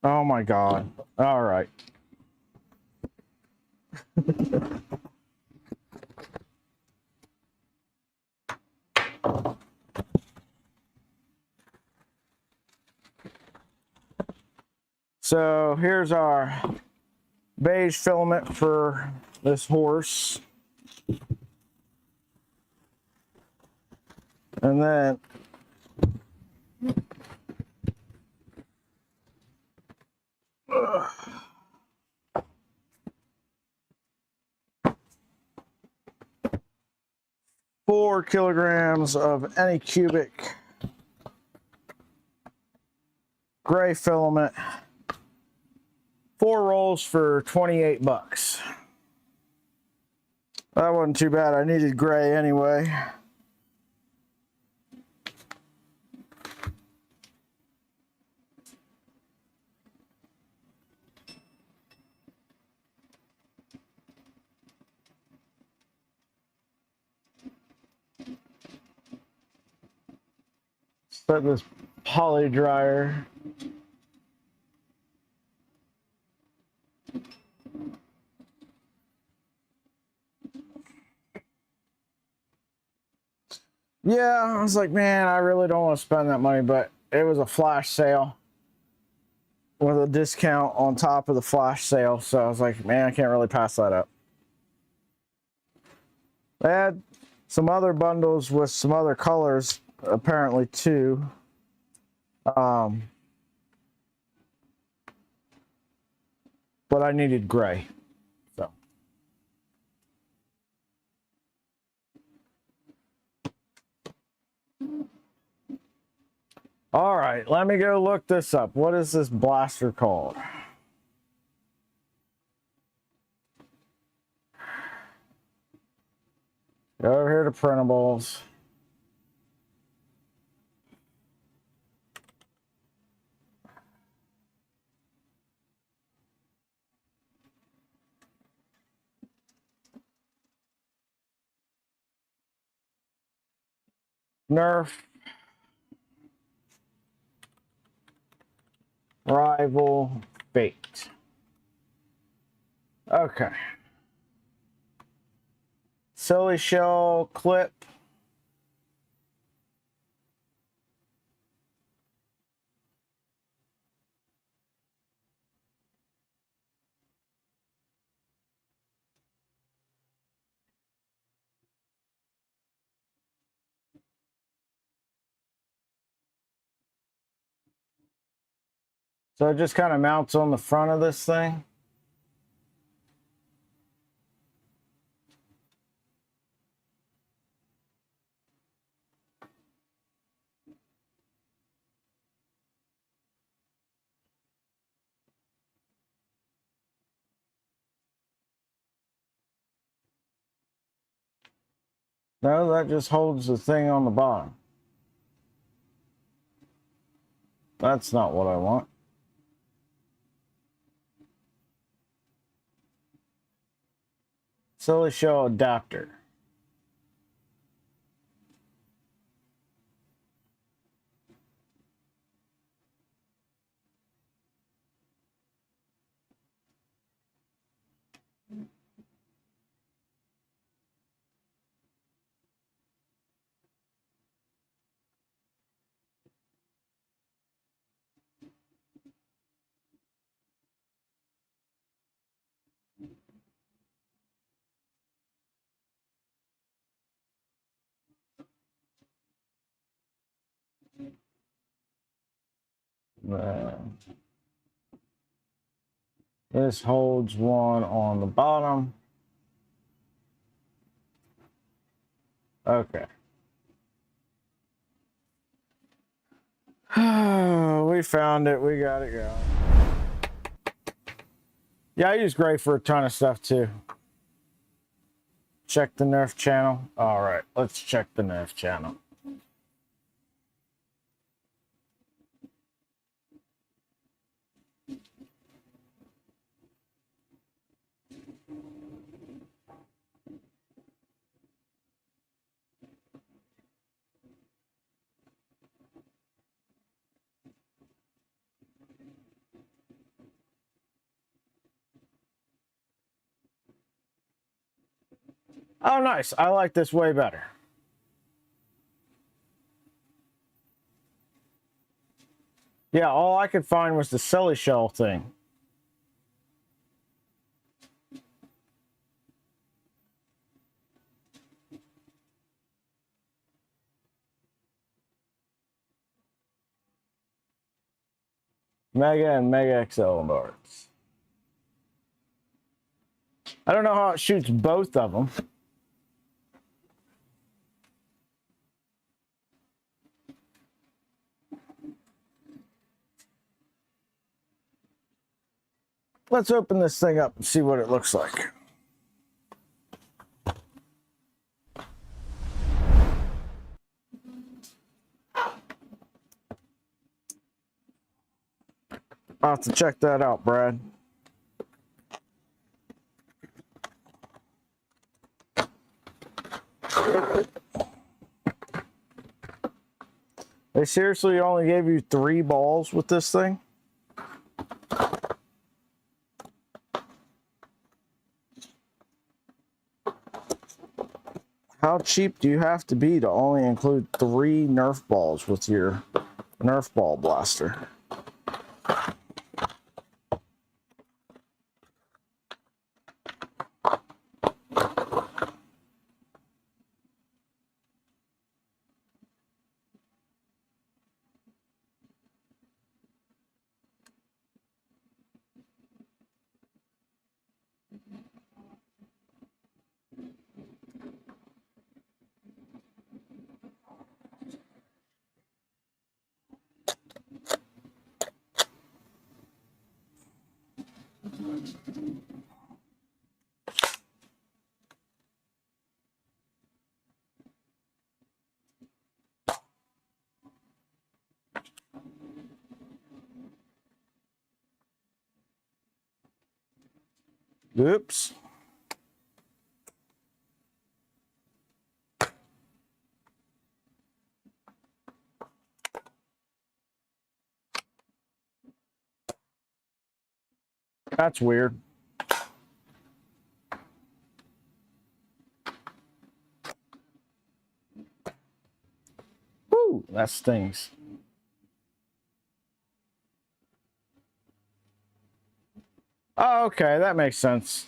Oh my God. All right. So here's our beige filament for this horse. And then ugh, 4 kilograms of any cubic gray filament. 4 rolls for 28 bucks. That wasn't too bad. I needed gray anyway. Set this poly dryer. Yeah, I was like, man, I really don't want to spend that money, but it was a flash sale with a discount on top of the flash sale. So I was like, man, I can't really pass that up. They had some other bundles with some other colors, apparently too. But I needed gray. So. All right, let me go look this up. What is this blaster called? Go over here to printables. Nerf. Rival Fate. Okay. Silly shell clip. So it just kind of mounts on the front of this thing. No, that just holds the thing on the bottom. That's not what I want. Silly shell adapter. This holds one on the bottom. Okay. We found it. We got it going. Yeah, I use gray for a ton of stuff too. Check the Nerf channel. All right, let's check the Nerf channel. Oh, nice. I like this way better. Yeah, all I could find was the silly shell thing. Mega and Mega XL boards. I don't know how it shoots both of them. Let's open this thing up and see what it looks like. I'll have to check that out, Brad. They seriously only gave you 3 balls with this thing? How cheap do you have to be to only include 3 Nerf balls with your Nerf ball blaster? Oops. That's weird. Woo, that stings. Oh, okay, that makes sense.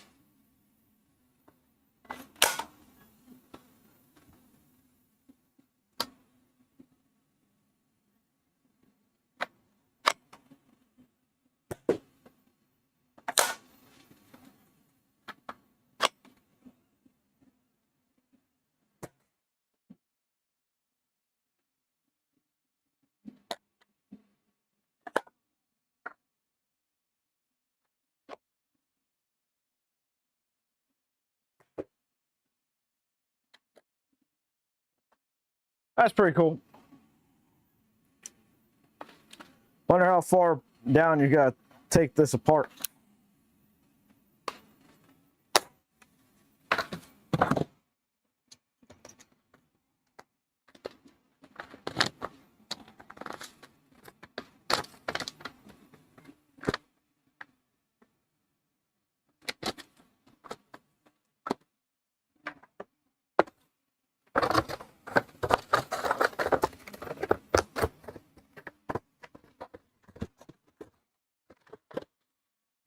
That's pretty cool. Wonder how far down you gotta take this apart.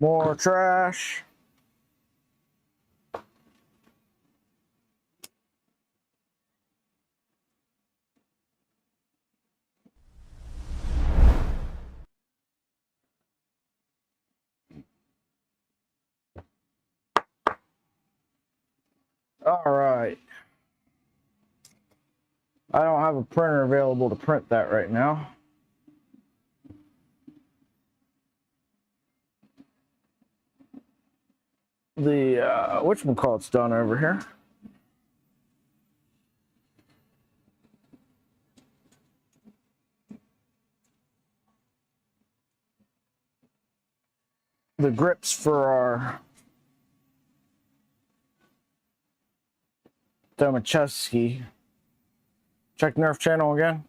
More trash. All right. I don't have a printer available to print that right now. The whatchamacallit's done over here. The grips for our Domacheski. Check Nerf channel again.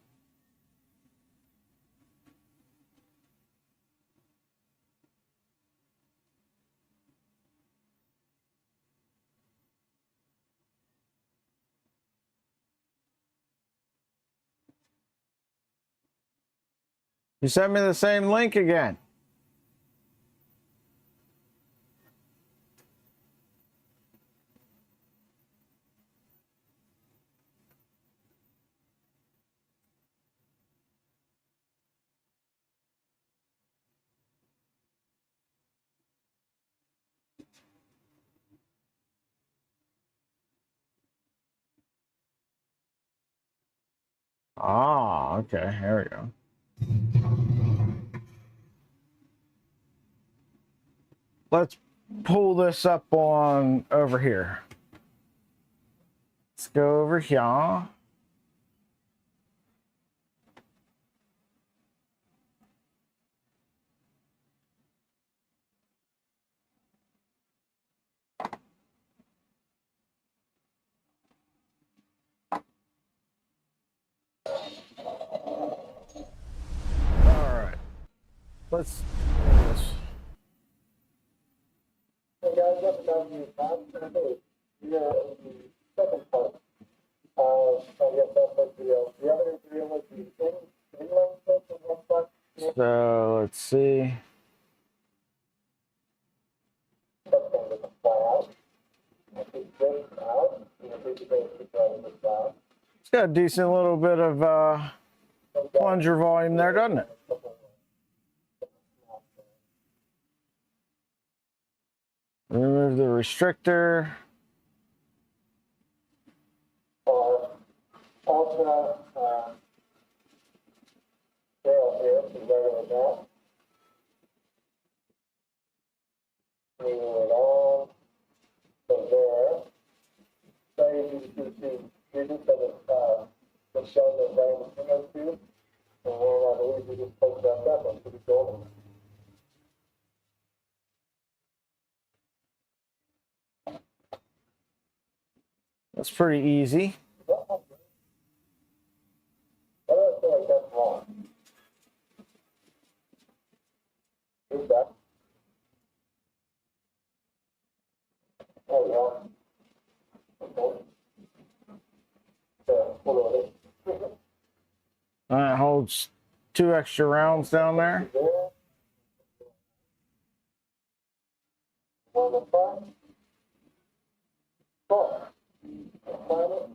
You sent me the same link again. Ah, okay, here we go. let's pull this up on over here. Let's go over here. Let's do this. Hey guys, welcome down to the podcast. We are in the second part of the FFS video. The other video was the inline stuff from one side. So let's see. That's going to fly out. I think this out. You know, basically, it's driving this out. It's got a decent little bit of plunger volume there, doesn't it? Remove the restrictor. Ultra barrel here, so regular that. Moving it on. So there. So you can see, we just have the show that right between those two. And then I believe we just poke that up and put it golden. That's pretty easy. I don't feel like that's wrong. Who's that? Oh, yeah. Okay. Hold on. That holds 2 extra rounds down there. One of five. Four. Planet.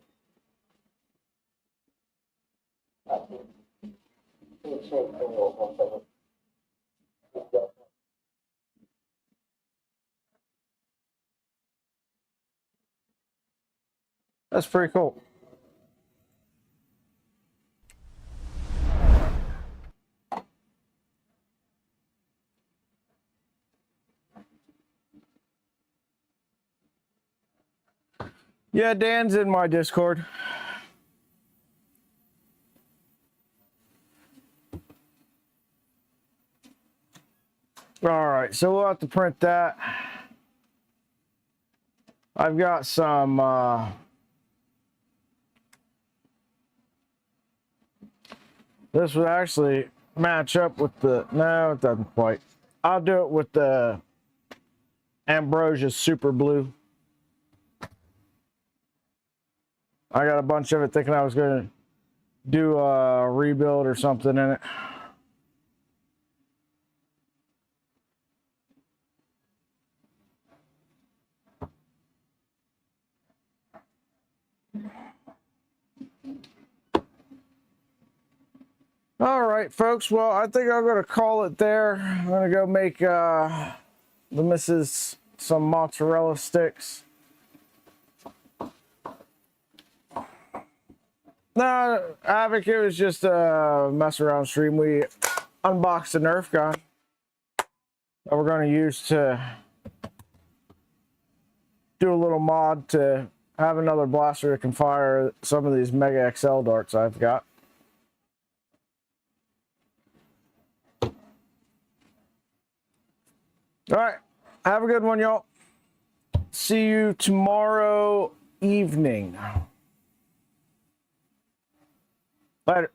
That's pretty cool. Yeah, Dan's in my Discord. All right, so we'll have to print that. I've got some this would actually match up with the, no, it doesn't quite. I'll do it with the Ambrosia Super Blue. I got a bunch of it thinking I was going to do a rebuild or something in it. All right, folks. Well, I think I'm going to call it there. I'm going to go make the missus some mozzarella sticks. No, Havoc, it was just a mess around stream. We unboxed a Nerf gun that we're going to use to do a little mod to have another blaster that can fire some of these Mega XL darts I've got. All right, have a good one, y'all. See you tomorrow evening. Later.